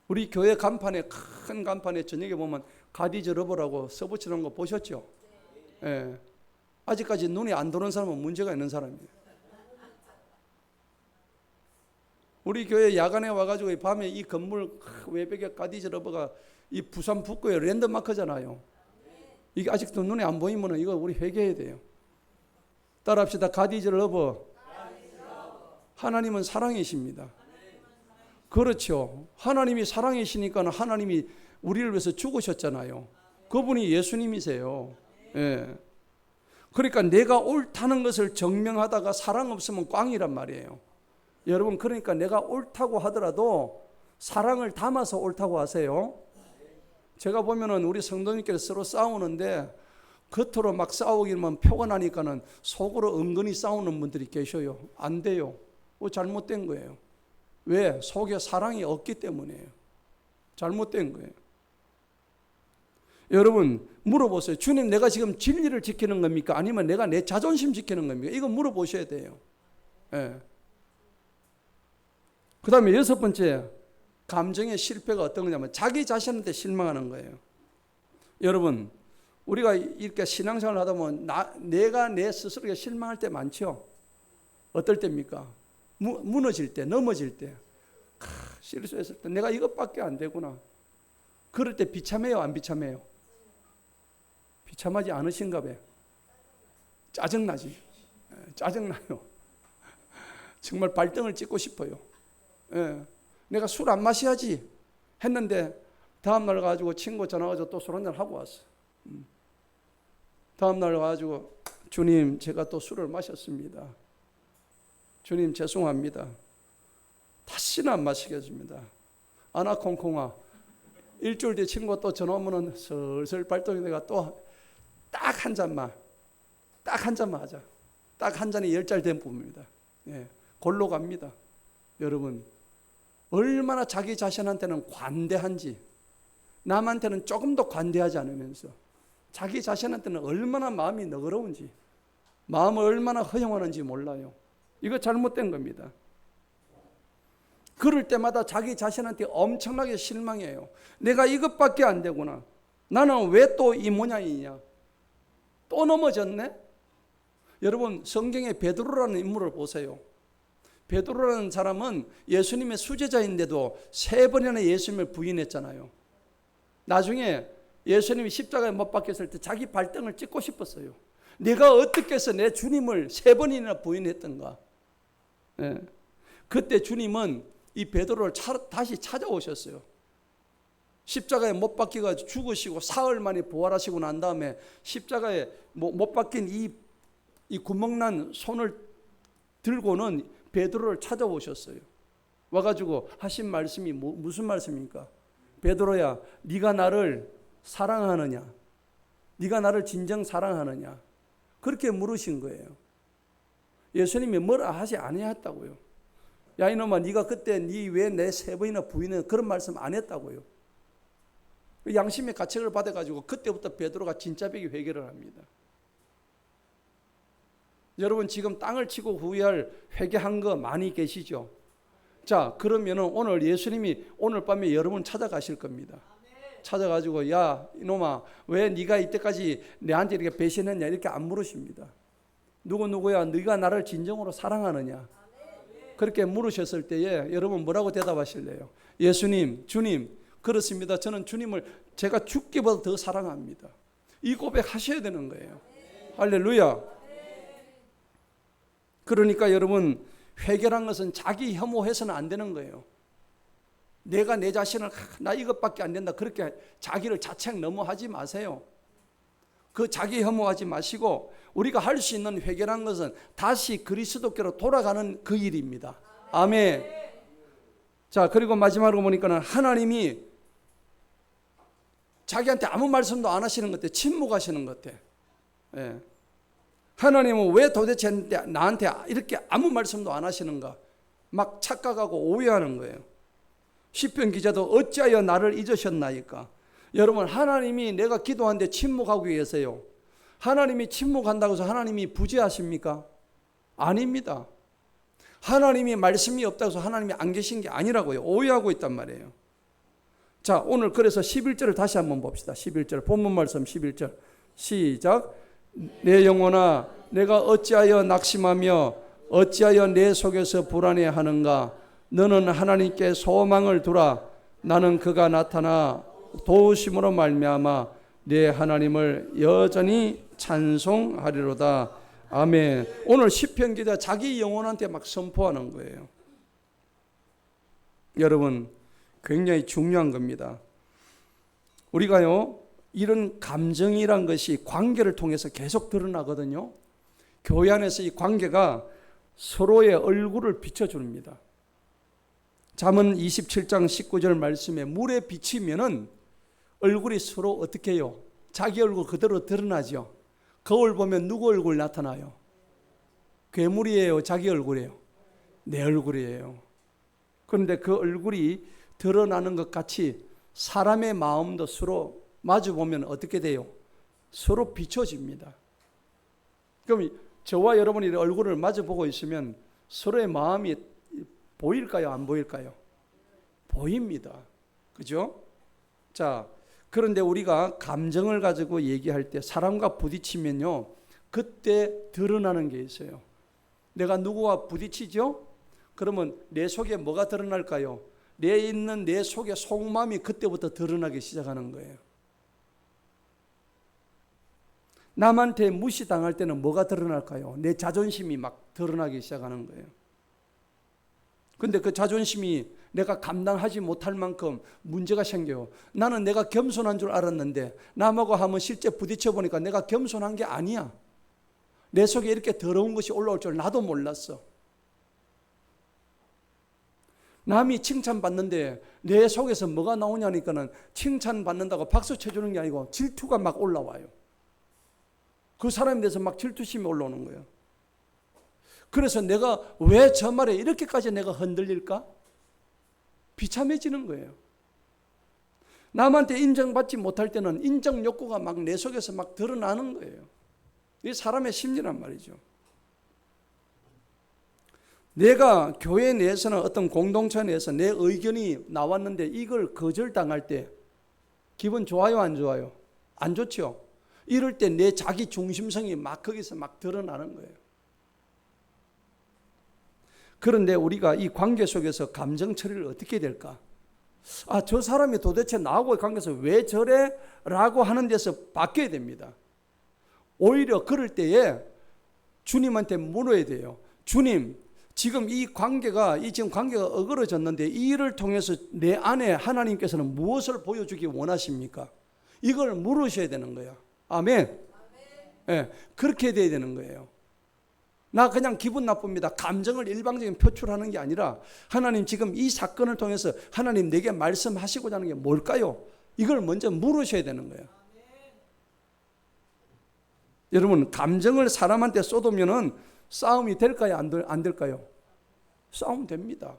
우리 교회 간판에 큰 간판에 저녁에 보면 God is love라고 써붙이는 거 보셨죠? 예. 아직까지 눈이 안 들어오는 사람은 문제가 있는 사람이에요. 우리 교회 야간에 와가지고 밤에 이 건물 외벽에 God is love가 이 부산 북구의 랜드마크잖아요. 이게 아직도 눈에 안 보이면 이거 우리 회개해야 돼요. 따라합시다. God is love. 하나님은 사랑이십니다. 그렇죠. 하나님이 사랑이시니까 하나님이 우리를 위해서 죽으셨잖아요. 그분이 예수님이세요. 예. 그러니까 내가 옳다는 것을 증명하다가 사랑 없으면 꽝이란 말이에요. 여러분 그러니까 내가 옳다고 하더라도 사랑을 담아서 옳다고 하세요. 제가 보면은 우리 성도님께서 서로 싸우는데 겉으로 막 싸우기만 표가 나니까는 속으로 은근히 싸우는 분들이 계셔요. 안 돼요. 잘못된 거예요. 왜? 속에 사랑이 없기 때문이에요. 잘못된 거예요. 여러분 물어보세요. 주님, 내가 지금 진리를 지키는 겁니까? 아니면 내가 내 자존심 지키는 겁니까? 이거 물어보셔야 돼요. 예. 그 다음에 6번째, 감정의 실패가 어떤 거냐면 자기 자신한테 실망하는 거예요. 여러분, 우리가 이렇게 신앙생활을 하다 보면 내가 내 스스로에게 실망할 때 많죠. 어떨 때입니까? 무너질 때, 넘어질 때, 실수했을 때 내가 이것밖에 안 되구나. 그럴 때 비참해요, 안 비참해요? 비참하지 않으신가 봐요. 짜증나지. 짜증나요. 정말 발등을 찍고 싶어요. 예. 내가 술 안 마셔야지 했는데 다음날 가지고 친구 전화 가지고 또 술 한잔 하고 왔어. 다음날 가지고 주님, 제가 또 술을 마셨습니다. 주님, 죄송합니다. 다시는 안 마시겠습니다. 아나콩콩아. 일주일 뒤에 친구가 또 전화 오면은 슬슬 발동이 내가 또 딱 한 잔만 하자. 딱 한 잔이 10잘 된 부분입니다. 예, 골로 갑니다. 여러분, 얼마나 자기 자신한테는 관대한지, 남한테는 조금 더 관대하지 않으면서 자기 자신한테는 얼마나 마음이 너그러운지, 마음을 얼마나 허용하는지 몰라요. 이거 잘못된 겁니다. 그럴 때마다 자기 자신한테 엄청나게 실망해요. 내가 이것밖에 안 되구나. 나는 왜 또 이 모양이냐. 또 넘어졌네. 여러분, 성경에 베드로라는 인물을 보세요. 베드로라는 사람은 예수님의 수제자인데도 3번이나 예수님을 부인했잖아요. 나중에 예수님이 십자가에 못 박혔을 때 자기 발등을 찍고 싶었어요. 내가 어떻게 해서 내 주님을 3번이나 부인했던가. 예. 그때 주님은 이 베드로를 다시 찾아오셨어요. 십자가에 못 박혀가지고 죽으시고 사흘 만에 부활하시고 난 다음에 십자가에 못 박힌 이 구멍난 손을 들고는 베드로를 찾아오셨어요. 와가지고 하신 말씀이 무슨 말씀입니까? 베드로야, 네가 나를 사랑하느냐? 네가 나를 진정 사랑하느냐? 그렇게 물으신 거예요. 예수님이 뭐라 하지 아니했다고요. 야 이놈아, 네가 그때 네 왜 내 3번이나 부인해? 그런 말씀 안 했다고요. 양심의 가책을 받아가지고 그때부터 베드로가 진짜배기 회개를 합니다. 여러분, 지금 땅을 치고 후회할 회개한 거 많이 계시죠? 자, 그러면은 오늘 예수님이 오늘 밤에 여러분 찾아가실 겁니다. 찾아가지고 야 이놈아, 왜 네가 이때까지 내한테 이렇게 배신했냐 이렇게 안 물으십니다. 누구야, 네가 나를 진정으로 사랑하느냐? 그렇게 물으셨을 때에 여러분 뭐라고 대답하실래요? 예수님, 주님, 그렇습니다. 저는 주님을 제가 죽기보다 더 사랑합니다. 이 고백 하셔야 되는 거예요. 할렐루야. 그러니까 여러분, 회개란 것은 자기 혐오해서는 안 되는 거예요. 내가 내 자신을 나 이것밖에 안 된다 그렇게 자기를 자책 너무 하지 마세요. 그 자기 혐오하지 마시고 우리가 할 수 있는 회개란 것은 다시 그리스도께로 돌아가는 그 일입니다. 아멘. 자, 그리고 마지막으로 보니까는 하나님이 자기한테 아무 말씀도 안 하시는 것 같아. 침묵하시는 것 같아. 예. 하나님은 왜 도대체 나한테 이렇게 아무 말씀도 안 하시는가? 막 착각하고 오해하는 거예요. 시편 기자도 어찌하여 나를 잊으셨나이까? 여러분, 하나님이 내가 기도하는데 침묵하고 계세요. 하나님이 침묵한다고 해서 하나님이 부재하십니까? 아닙니다. 하나님이 말씀이 없다고 해서 하나님이 안 계신 게 아니라고요. 오해하고 있단 말이에요. 자, 오늘 그래서 11절을 다시 한번 봅시다. 11절 본문 말씀 11절 시작. 내 영혼아, 내가 어찌하여 낙심하며 어찌하여 내 속에서 불안해하는가? 너는 하나님께 소망을 두라. 나는 그가 나타나 도우심으로 말미암아 내 하나님을 여전히 찬송하리로다. 아멘. 오늘 시편 기자 자기 영혼한테 막 선포하는 거예요. 여러분, 굉장히 중요한 겁니다. 우리가요, 이런 감정이란 것이 관계를 통해서 계속 드러나거든요. 교회 안에서 이 관계가 서로의 얼굴을 비춰줍니다. 잠언 27장 19절 말씀에 물에 비치면은 얼굴이 서로 어떻게 해요? 자기 얼굴 그대로 드러나죠. 거울 보면 누구 얼굴 나타나요? 괴물이에요? 자기 얼굴이에요? 내 얼굴이에요. 그런데 그 얼굴이 드러나는 것 같이 사람의 마음도 서로 마주 보면 어떻게 돼요? 서로 비춰집니다. 그럼 저와 여러분이 얼굴을 마주 보고 있으면 서로의 마음이 보일까요? 안 보일까요? 보입니다. 그죠? 자, 그런데 우리가 감정을 가지고 얘기할 때 사람과 부딪히면요, 그때 드러나는 게 있어요. 내가 누구와 부딪히죠? 그러면 내 속에 뭐가 드러날까요? 내 속에 속마음이 그때부터 드러나기 시작하는 거예요. 남한테 무시당할 때는 뭐가 드러날까요? 내 자존심이 막 드러나기 시작하는 거예요. 근데 그 자존심이 내가 감당하지 못할 만큼 문제가 생겨요. 나는 내가 겸손한 줄 알았는데 남하고 한번 실제 부딪혀 보니까 내가 겸손한 게 아니야. 내 속에 이렇게 더러운 것이 올라올 줄 나도 몰랐어. 남이 칭찬받는데 내 속에서 뭐가 나오냐니까는 칭찬받는다고 박수 쳐주는 게 아니고 질투가 막 올라와요. 그 사람에 대해서 막 질투심이 올라오는 거예요. 그래서 내가 왜 저 말에 이렇게까지 내가 흔들릴까? 비참해지는 거예요. 남한테 인정받지 못할 때는 인정 욕구가 막 내 속에서 막 드러나는 거예요. 이게 사람의 심리란 말이죠. 내가 교회 내에서는 어떤 공동체 내에서 내 의견이 나왔는데 이걸 거절당할 때 기분 좋아요, 안 좋아요? 안 좋죠? 이럴 때 내 자기 중심성이 막 거기서 막 드러나는 거예요. 그런데 우리가 이 관계 속에서 감정 처리를 어떻게 될까? 아, 저 사람이 도대체 나하고의 관계에서 왜 저래? 라고 하는 데서 바뀌어야 됩니다. 오히려 그럴 때에 주님한테 물어야 돼요. 주님, 지금 관계가 어그러졌는데 이 일을 통해서 내 안에 하나님께서는 무엇을 보여주기 원하십니까? 이걸 물으셔야 되는 거예요. 아멘. 네, 그렇게 돼야 되는 거예요. 나 그냥 기분 나쁩니다. 감정을 일방적인 표출하는 게 아니라 하나님 지금 이 사건을 통해서 하나님 내게 말씀하시고자 하는 게 뭘까요? 이걸 먼저 물으셔야 되는 거예요. 여러분, 감정을 사람한테 쏟으면은 싸움이 될까요? 안 될까요? 싸움 됩니다.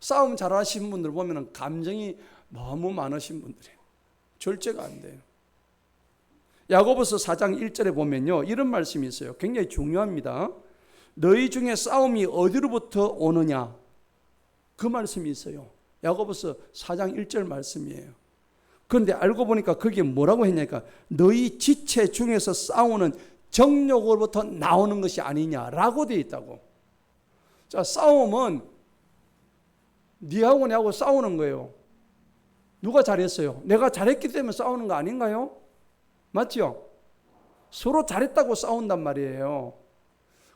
싸움 잘하시는 분들 보면은 감정이 너무 많으신 분들이에요. 절제가 안 돼요. 야고보서 4장 1절에 보면요, 이런 말씀이 있어요. 굉장히 중요합니다. 너희 중에 싸움이 어디로부터 오느냐? 그 말씀이 있어요. 야고보서 4장 1절 말씀이에요. 그런데 알고 보니까 그게 뭐라고 했냐니까 너희 지체 중에서 싸우는 정욕으로부터 나오는 것이 아니냐라고 되어 있다고. 자, 싸움은 니하고 내하고 싸우는 거예요. 누가 잘했어요? 내가 잘했기 때문에 싸우는 거 아닌가요? 맞죠? 서로 잘했다고 싸운단 말이에요.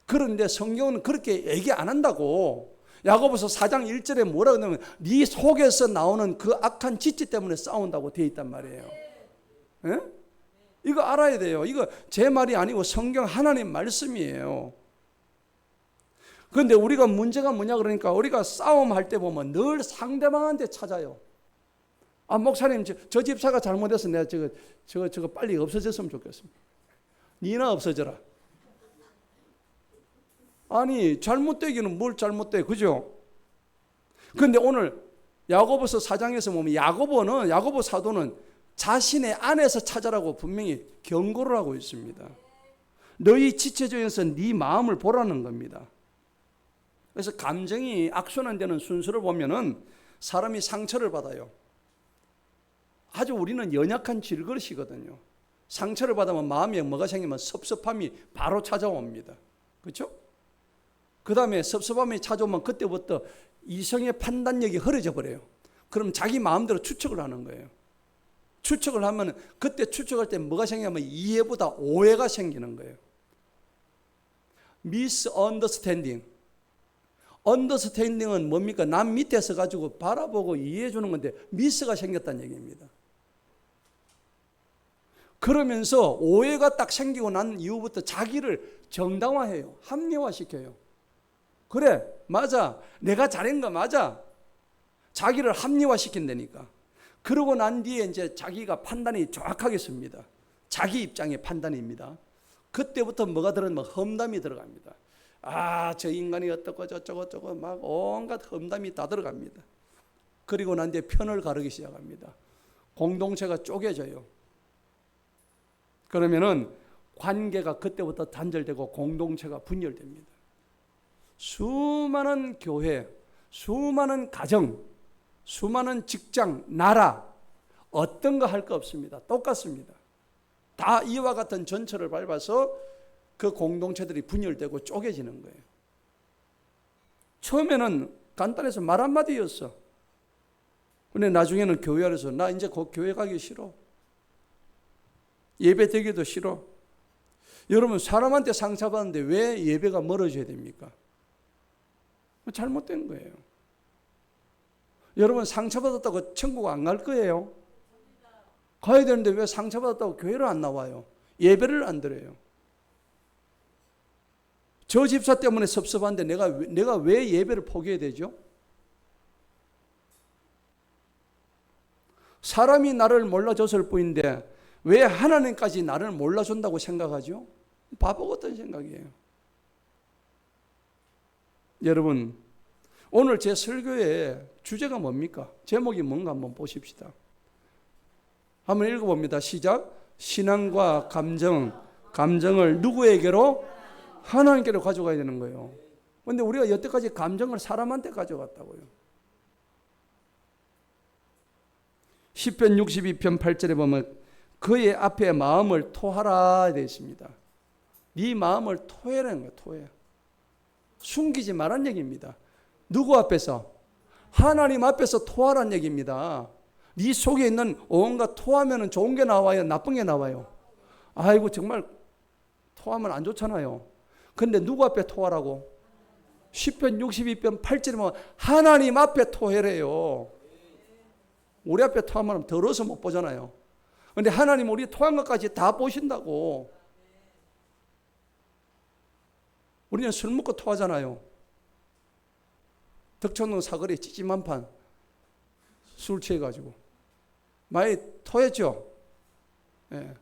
그런데 성경은 그렇게 얘기 안 한다고. 야고보서 4장 1절에 뭐라고 하냐면 네 속에서 나오는 그 악한 지체 때문에 싸운다고 되어 있단 말이에요. 예? 이거 알아야 돼요. 이거 제 말이 아니고 성경 하나님 말씀이에요. 그런데 우리가 문제가 뭐냐 그러니까 우리가 싸움할 때 보면 늘 상대방한테 찾아요. 아, 목사님, 저 집사가 잘못해서 내가 저거 빨리 없어졌으면 좋겠습니다. 니나 없어져라. 아니, 잘못되기는 뭘 잘못돼, 그죠? 그런데 오늘 야고보서 4장에서 보면 야고보 사도는 자신의 안에서 찾아라고 분명히 경고를 하고 있습니다. 너희 지체 중에서 네 마음을 보라는 겁니다. 그래서 감정이 악순환되는 순서를 보면은 사람이 상처를 받아요. 아주 우리는 연약한 질그릇이거든요. 상처를 받으면 마음에 뭐가 생기면 섭섭함이 바로 찾아옵니다. 그렇죠? 그 다음에 섭섭함이 찾아오면 그때부터 이성의 판단력이 흐려져 버려요. 그럼 자기 마음대로 추측을 하는 거예요. 추측을 하면 그때 추측할 때 뭐가 생기냐면 이해보다 오해가 생기는 거예요. misunderstanding. 언더스탠딩은 뭡니까? 남 밑에서 가지고 바라보고 이해해 주는 건데 미스가 생겼다는 얘기입니다. 그러면서 오해가 딱 생기고 난 이후부터 자기를 정당화해요. 합리화시켜요. 그래, 맞아. 내가 잘한 거 맞아. 자기를 합리화시킨다니까. 그러고 난 뒤에 이제 자기가 판단이 정확하게 씁니다. 자기 입장의 판단입니다. 그때부터 뭐가 들어가면 험담이 들어갑니다. 아, 저 인간이 어떻고 저쩌고 막 온갖 험담이 다 들어갑니다. 그리고 난 뒤에 편을 가르기 시작합니다. 공동체가 쪼개져요. 그러면은 관계가 그때부터 단절되고 공동체가 분열됩니다. 수많은 교회, 수많은 가정, 수많은 직장, 나라 어떤 거 할 거 없습니다. 똑같습니다. 다 이와 같은 전철을 밟아서 그 공동체들이 분열되고 쪼개지는 거예요. 처음에는 간단해서 말 한마디였어. 근데 나중에는 교회 안에서 나 이제 곧 교회 가기 싫어. 예배 드리기도 싫어. 여러분 사람한테 상처받는데 왜 예배가 멀어져야 됩니까? 잘못된 거예요. 여러분 상처받았다고 천국 안 갈 거예요? 가야 되는데 왜 상처받았다고 교회를 안 나와요? 예배를 안 드려요? 저 집사 때문에 섭섭한데 내가 왜 예배를 포기해야 되죠? 사람이 나를 몰라줬을 뿐인데 왜 하나님까지 나를 몰라준다고 생각하죠? 바보 같은 생각이에요. 여러분 오늘 제 설교의 주제가 뭡니까? 제목이 뭔가 한번 보십시다. 한번 읽어봅니다. 시작. 신앙과 감정을 누구에게로? 하나님께로 가져가야 되는 거예요. 그런데 우리가 여태까지 감정을 사람한테 가져갔다고요. 시편 62편 8절에 보면 그의 앞에 마음을 토하라 되어 있습니다. 네 마음을 토해라는 거예요. 토해. 숨기지 말란 얘기입니다. 누구 앞에서? 하나님 앞에서 토하란 얘기입니다. 네 속에 있는 온갖 토하면 좋은 게 나와요? 나쁜 게 나와요? 아이고 정말 토하면 안 좋잖아요. 근데 누구 앞에 토하라고? 시편 62편 8절에 보면 하나님 앞에 토해래요. 우리 앞에 토하면 더러워서 못 보잖아요. 근데 하나님 우리 토한 것까지 다 보신다고. 우리는 술 먹고 토하잖아요. 덕천동 사거리에 찌짐한 판 술 취해가지고 많이 토했죠. 예.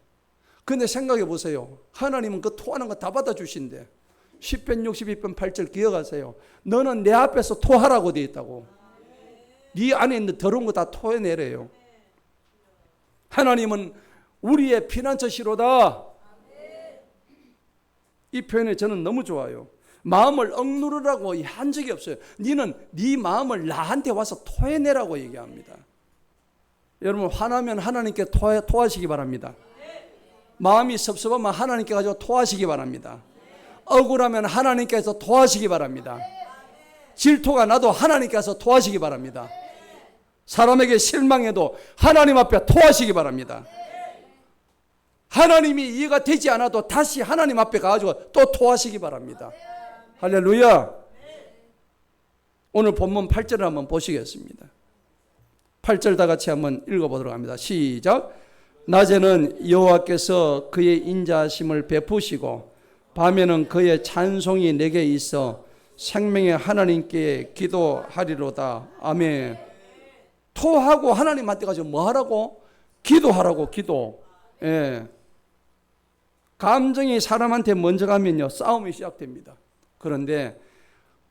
근데 생각해 보세요. 하나님은 그 토하는 거 다 받아주신대. 시편 62편 8절 기억하세요. 너는 내 앞에서 토하라고 되어 있다고. 네 안에 있는 더러운 거 다 토해내래요. 하나님은 우리의 피난처시로다. 이 표현이 저는 너무 좋아요. 마음을 억누르라고 한 적이 없어요. 너는 네 마음을 나한테 와서 토해내라고 얘기합니다. 여러분 화나면 하나님께 토하시기 바랍니다. 마음이 섭섭하면 하나님께 가지고 토하시기 바랍니다. 억울하면 하나님께서 토하시기 바랍니다. 질투가 나도 하나님께서 토하시기 바랍니다. 사람에게 실망해도 하나님 앞에 토하시기 바랍니다. 하나님이 이해가 되지 않아도 다시 하나님 앞에 가가지고 또 토하시기 바랍니다. 할렐루야. 오늘 본문 8절을 한번 보시겠습니다. 8절 다 같이 한번 읽어보도록 합니다. 시작. 낮에는 여호와께서 그의 인자하심을 베푸시고 밤에는 그의 찬송이 내게 있어 생명의 하나님께 기도하리로다. 아멘. 토하고 하나님한테 가서 뭐 하라고? 기도하라고. 기도. 예. 감정이 사람한테 먼저 가면요 싸움이 시작됩니다. 그런데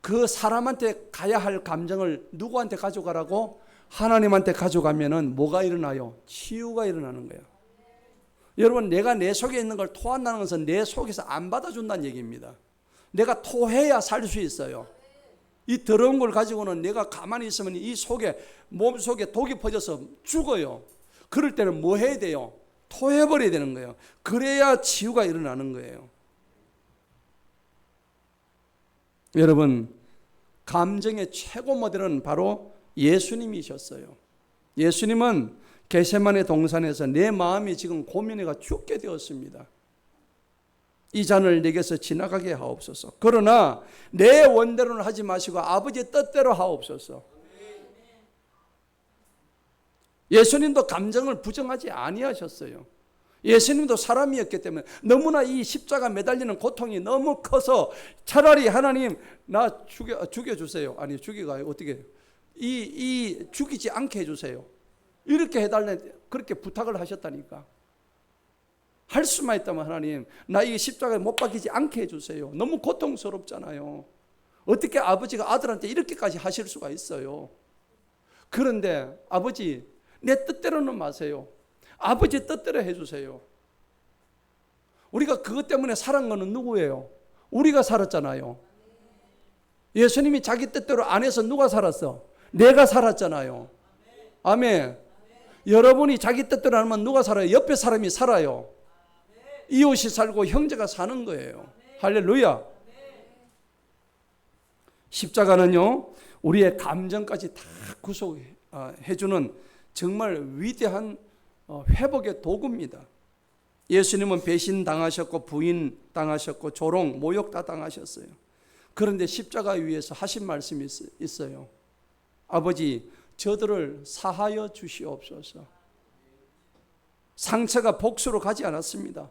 그 사람한테 가야 할 감정을 누구한테 가져가라고? 하나님한테 가져가면은 뭐가 일어나요? 치유가 일어나는 거예요. 여러분 내가 내 속에 있는 걸 토한다는 것은 내 속에서 안 받아준다는 얘기입니다. 내가 토해야 살 수 있어요. 이 더러운 걸 가지고는 내가 가만히 있으면 이 속에 몸 속에 독이 퍼져서 죽어요. 그럴 때는 뭐 해야 돼요? 토해버려야 되는 거예요. 그래야 치유가 일어나는 거예요. 여러분 감정의 최고 모델은 바로 예수님이셨어요. 예수님은 겟세마네 동산에서 내 마음이 지금 고민해가 죽게 되었습니다. 이 잔을 내게서 지나가게 하옵소서. 그러나 내 원대로는 하지 마시고 아버지의 뜻대로 하옵소서. 예수님도 감정을 부정하지 아니하셨어요. 예수님도 사람이었기 때문에 너무나 이 십자가 매달리는 고통이 너무 커서 차라리 하나님 나 죽여주세요. 아니 죽이가 어떻게 이 죽이지 않게 해주세요. 이렇게 해달래 그렇게 부탁을 하셨다니까. 할 수만 있다면 하나님 나 이 십자가에 못 박히지 않게 해주세요. 너무 고통스럽잖아요. 어떻게 아버지가 아들한테 이렇게까지 하실 수가 있어요. 그런데 아버지 내 뜻대로는 마세요. 아버지 뜻대로 해주세요. 우리가 그것 때문에 살은 거는 누구예요? 우리가 살았잖아요. 예수님이 자기 뜻대로 안 해서 누가 살았어? 내가 살았잖아요. 아멘. 여러분이 자기 뜻대로 하면 누가 살아요? 옆에 사람이 살아요. 이웃이 살고 형제가 사는 거예요. 할렐루야. 십자가는요, 우리의 감정까지 다 구속해주는 정말 위대한 회복의 도구입니다. 예수님은 배신 당하셨고 부인 당하셨고 조롱, 모욕 다 당하셨어요. 그런데 십자가 위에서 하신 말씀이 있어요. 아버지, 저들을 사하여 주시옵소서. 상처가 복수로 가지 않았습니다.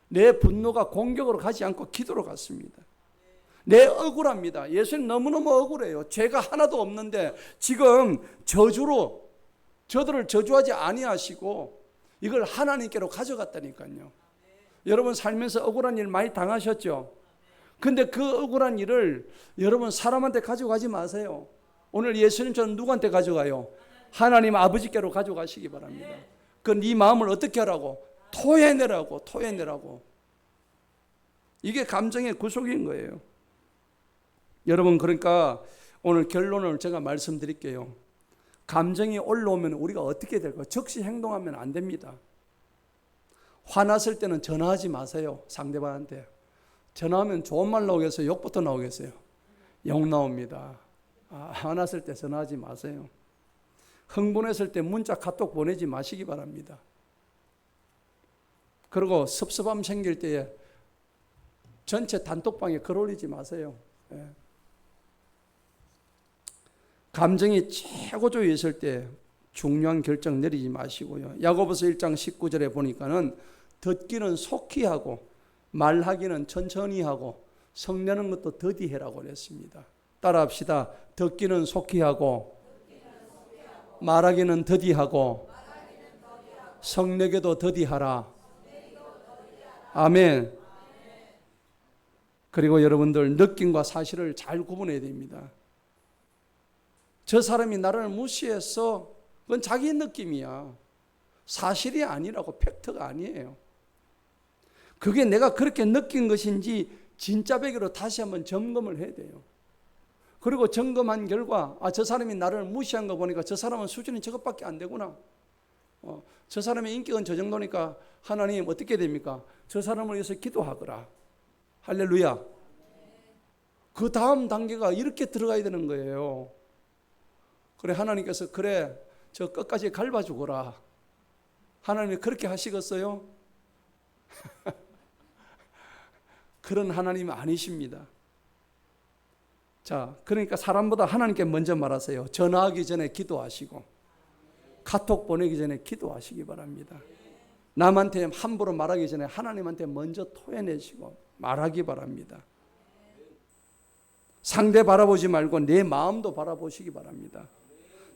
내 분노가 공격으로 가지 않고 기도로 갔습니다. 내 억울합니다. 예수님 너무너무 억울해요. 죄가 하나도 없는데 지금 저주로 저들을 저주하지 아니하시고 이걸 하나님께로 가져갔다니까요. 여러분 살면서 억울한 일 많이 당하셨죠? 근데 그 억울한 일을 여러분 사람한테 가져가지 마세요. 오늘 예수님처럼 누구한테 가져가요? 하나님 아버지께로 가져가시기 바랍니다. 그 네 마음을 어떻게 하라고? 토해내라고. 이게 감정의 구속인 거예요. 여러분, 그러니까 오늘 결론을 제가 말씀드릴게요. 감정이 올라오면 우리가 어떻게 될까요? 즉시 행동하면 안 됩니다. 화났을 때는 전화하지 마세요. 상대방한테. 전화하면 좋은 말 나오겠어요? 욕부터 나오겠어요? 욕 나옵니다. 화났을 때 전화하지 마세요. 흥분했을 때 문자 카톡 보내지 마시기 바랍니다. 그리고 섭섭함 생길 때에 전체 단톡방에 글 올리지 마세요. 감정이 최고조에 있을 때 중요한 결정 내리지 마시고요. 야고보서 1장 19절에 보니까는 듣기는 속히 하고 말하기는 천천히 하고 성내는 것도 더디해라고 그랬습니다. 따라합시다. 듣기는 속히 하고 말하기는 더디하고 성내게도 더디하라. 아멘. 그리고 여러분들 느낌과 사실을 잘 구분해야 됩니다. 저 사람이 나를 무시해서 그건 자기 느낌이야. 사실이 아니라고, 팩트가 아니에요. 그게 내가 그렇게 느낀 것인지 진짜 배기로 다시 한번 점검을 해야 돼요. 그리고 점검한 결과 저 사람이 나를 무시한 거 보니까 저 사람은 수준이 저것밖에 안 되구나. 저 사람의 인격은 저 정도니까 하나님 어떻게 됩니까? 저 사람을 위해서 기도하거라. 할렐루야. 그 다음 단계가 이렇게 들어가야 되는 거예요. 그래, 하나님께서 그래 저 끝까지 갈봐주거라. 하나님이 그렇게 하시겠어요? 그런 하나님은 아니십니다. 자, 그러니까 사람보다 하나님께 먼저 말하세요. 전화하기 전에 기도하시고 카톡 보내기 전에 기도하시기 바랍니다. 남한테 함부로 말하기 전에 하나님한테 먼저 토해내시고 말하기 바랍니다. 상대 바라보지 말고 내 마음도 바라보시기 바랍니다.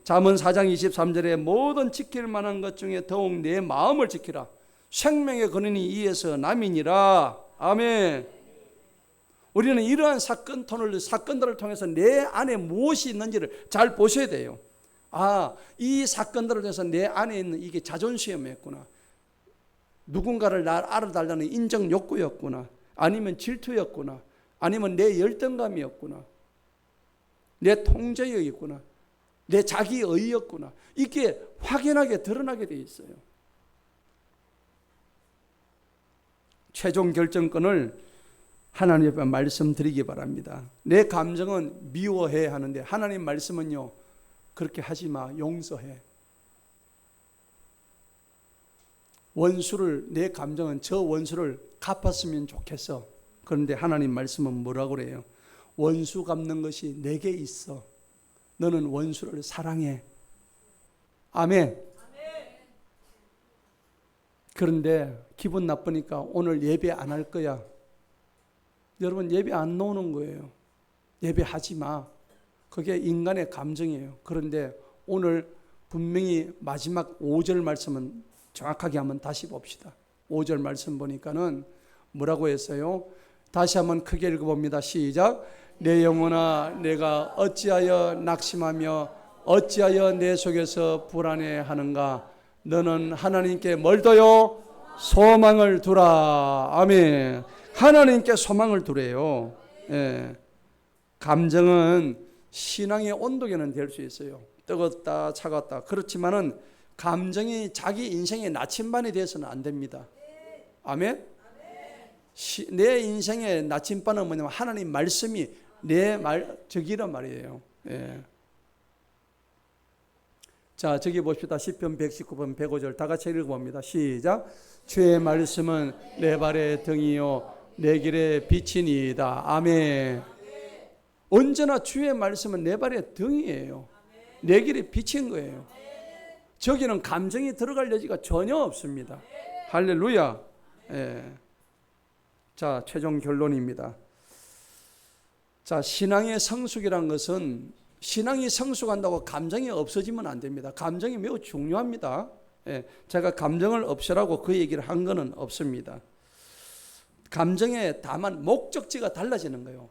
잠언 4장 23절에 모든 지킬 만한 것 중에 더욱 내 마음을 지키라. 생명의 근원이 이에서 남이니라. 아멘. 우리는 이러한 사건들을 통해서 내 안에 무엇이 있는지를 잘 보셔야 돼요. 이 사건들을 통해서 내 안에 있는 이게 자존심이었구나. 누군가를 날 알아달라는 인정 욕구였구나. 아니면 질투였구나. 아니면 내 열등감이었구나. 내 통제욕이었구나. 내 자기의였구나. 이게 확연하게 드러나게 돼 있어요. 최종 결정권을 하나님 앞에 말씀드리기 바랍니다. 내 감정은 미워해 하는데 하나님 말씀은요, 그렇게 하지 마, 용서해. 내 감정은 저 원수를 갚았으면 좋겠어. 그런데 하나님 말씀은 뭐라고 그래요? 원수 갚는 것이 내게 있어. 너는 원수를 사랑해. 아멘. 그런데 기분 나쁘니까 오늘 예배 안 할 거야. 여러분, 예배 안 나오는 거예요. 예배하지 마. 그게 인간의 감정이에요. 그런데 오늘 분명히 마지막 5절 말씀은 정확하게 한번 다시 봅시다. 5절 말씀 보니까는 뭐라고 했어요? 다시 한번 크게 읽어봅니다. 시작. 내 영혼아, 내가 어찌하여 낙심하며 어찌하여 내 속에서 불안해하는가? 너는 하나님께 뭘 둬요? 소망을 두라. 아멘. 하나님께 소망을 두래요. 예. 감정은 신앙의 온도계는 될 수 있어요. 뜨겁다, 차갑다. 그렇지만은 감정이 자기 인생의 나침반이 되어서는 안 됩니다. 아멘. 내 인생의 나침반은 뭐냐면 하나님 말씀이 내 적이란 말이에요. 예. 자, 저기 봅시다. 시편 119편 105절 다 같이 읽어봅니다. 시작. 주의 말씀은 내 발의 등이요 내 길의 빛이니이다. 아멘. 언제나 주의 말씀은 내 발의 등이에요. 내 길의 빛인 거예요. 저기는 감정이 들어갈 여지가 전혀 없습니다. 할렐루야. 예. 자, 최종 결론입니다. 자, 신앙의 성숙이란 것은 신앙이 성숙한다고 감정이 없어지면 안 됩니다. 감정이 매우 중요합니다. 예. 제가 감정을 없애라고 그 얘기를 한 거는 없습니다. 감정에 다만 목적지가 달라지는 거예요.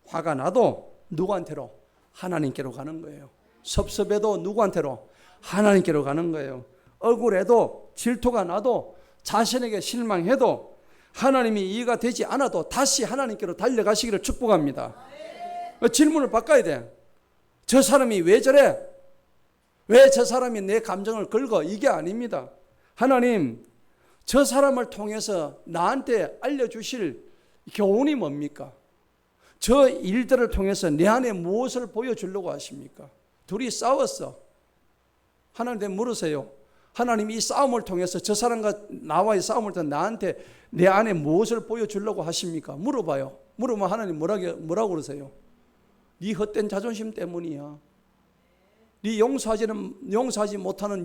화가 나도 누구한테로? 하나님께로 가는 거예요. 섭섭해도 누구한테로? 하나님께로 가는 거예요. 억울해도 질투가 나도 자신에게 실망해도 하나님이 이해가 되지 않아도 다시 하나님께로 달려가시기를 축복합니다. 질문을 바꿔야 돼. 저 사람이 왜 저래? 왜 저 사람이 내 감정을 긁어? 이게 아닙니다. 하나님, 저 사람을 통해서 나한테 알려주실 교훈이 뭡니까? 저 일들을 통해서 내 안에 무엇을 보여주려고 하십니까? 둘이 싸웠어. 하나님한테 물으세요. 하나님 이 싸움을 통해서 저 사람과 나와의 싸움을 통해서 나한테 내 안에 무엇을 보여주려고 하십니까? 물어봐요. 물으면 하나님 뭐라고 그러세요? 네 헛된 자존심 때문이야. 네 용서하지 못하는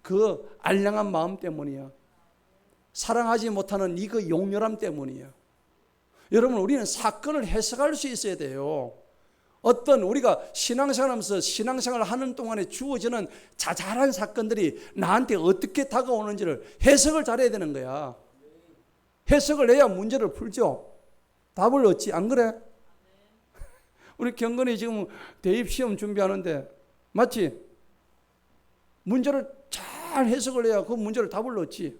그 알량한 마음 때문이야. 사랑하지 못하는 네 그 용렬함 때문이야. 여러분, 우리는 사건을 해석할 수 있어야 돼요. 어떤 우리가 신앙생활하면서 신앙생활을 하는 동안에 주어지는 자잘한 사건들이 나한테 어떻게 다가오는지를 해석을 잘해야 되는 거야. 해석을 해야 문제를 풀죠. 답을 얻지, 안 그래? 우리 경건이 지금 대입시험 준비하는데 맞지? 문제를 잘 해석을 해야 그 문제를 답을 얻지.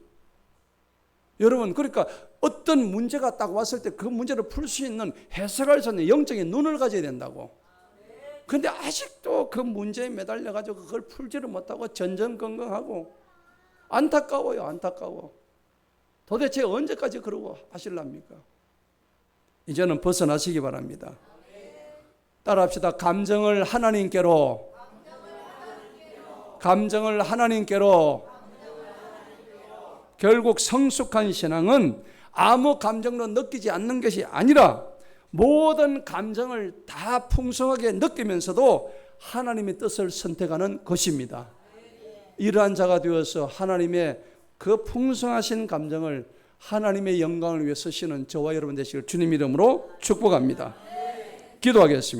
여러분, 그러니까 어떤 문제가 딱 왔을 때 그 문제를 풀 수 있는 해석할 수 있는 영적인 눈을 가져야 된다고. 그런데 아직도 그 문제에 매달려가지고 그걸 풀지를 못하고 전전긍긍하고 안타까워요. 안타까워. 도대체 언제까지 그러고 하실랍니까? 이제는 벗어나시기 바랍니다. 따라합시다. 감정을 하나님께로. 감정을 하나님께로. 결국 성숙한 신앙은 아무 감정도 느끼지 않는 것이 아니라 모든 감정을 다 풍성하게 느끼면서도 하나님의 뜻을 선택하는 것입니다. 이러한 자가 되어서 하나님의 그 풍성하신 감정을 하나님의 영광을 위해 쓰시는 저와 여러분 되시길 주님 이름으로 축복합니다. 기도하겠습니다.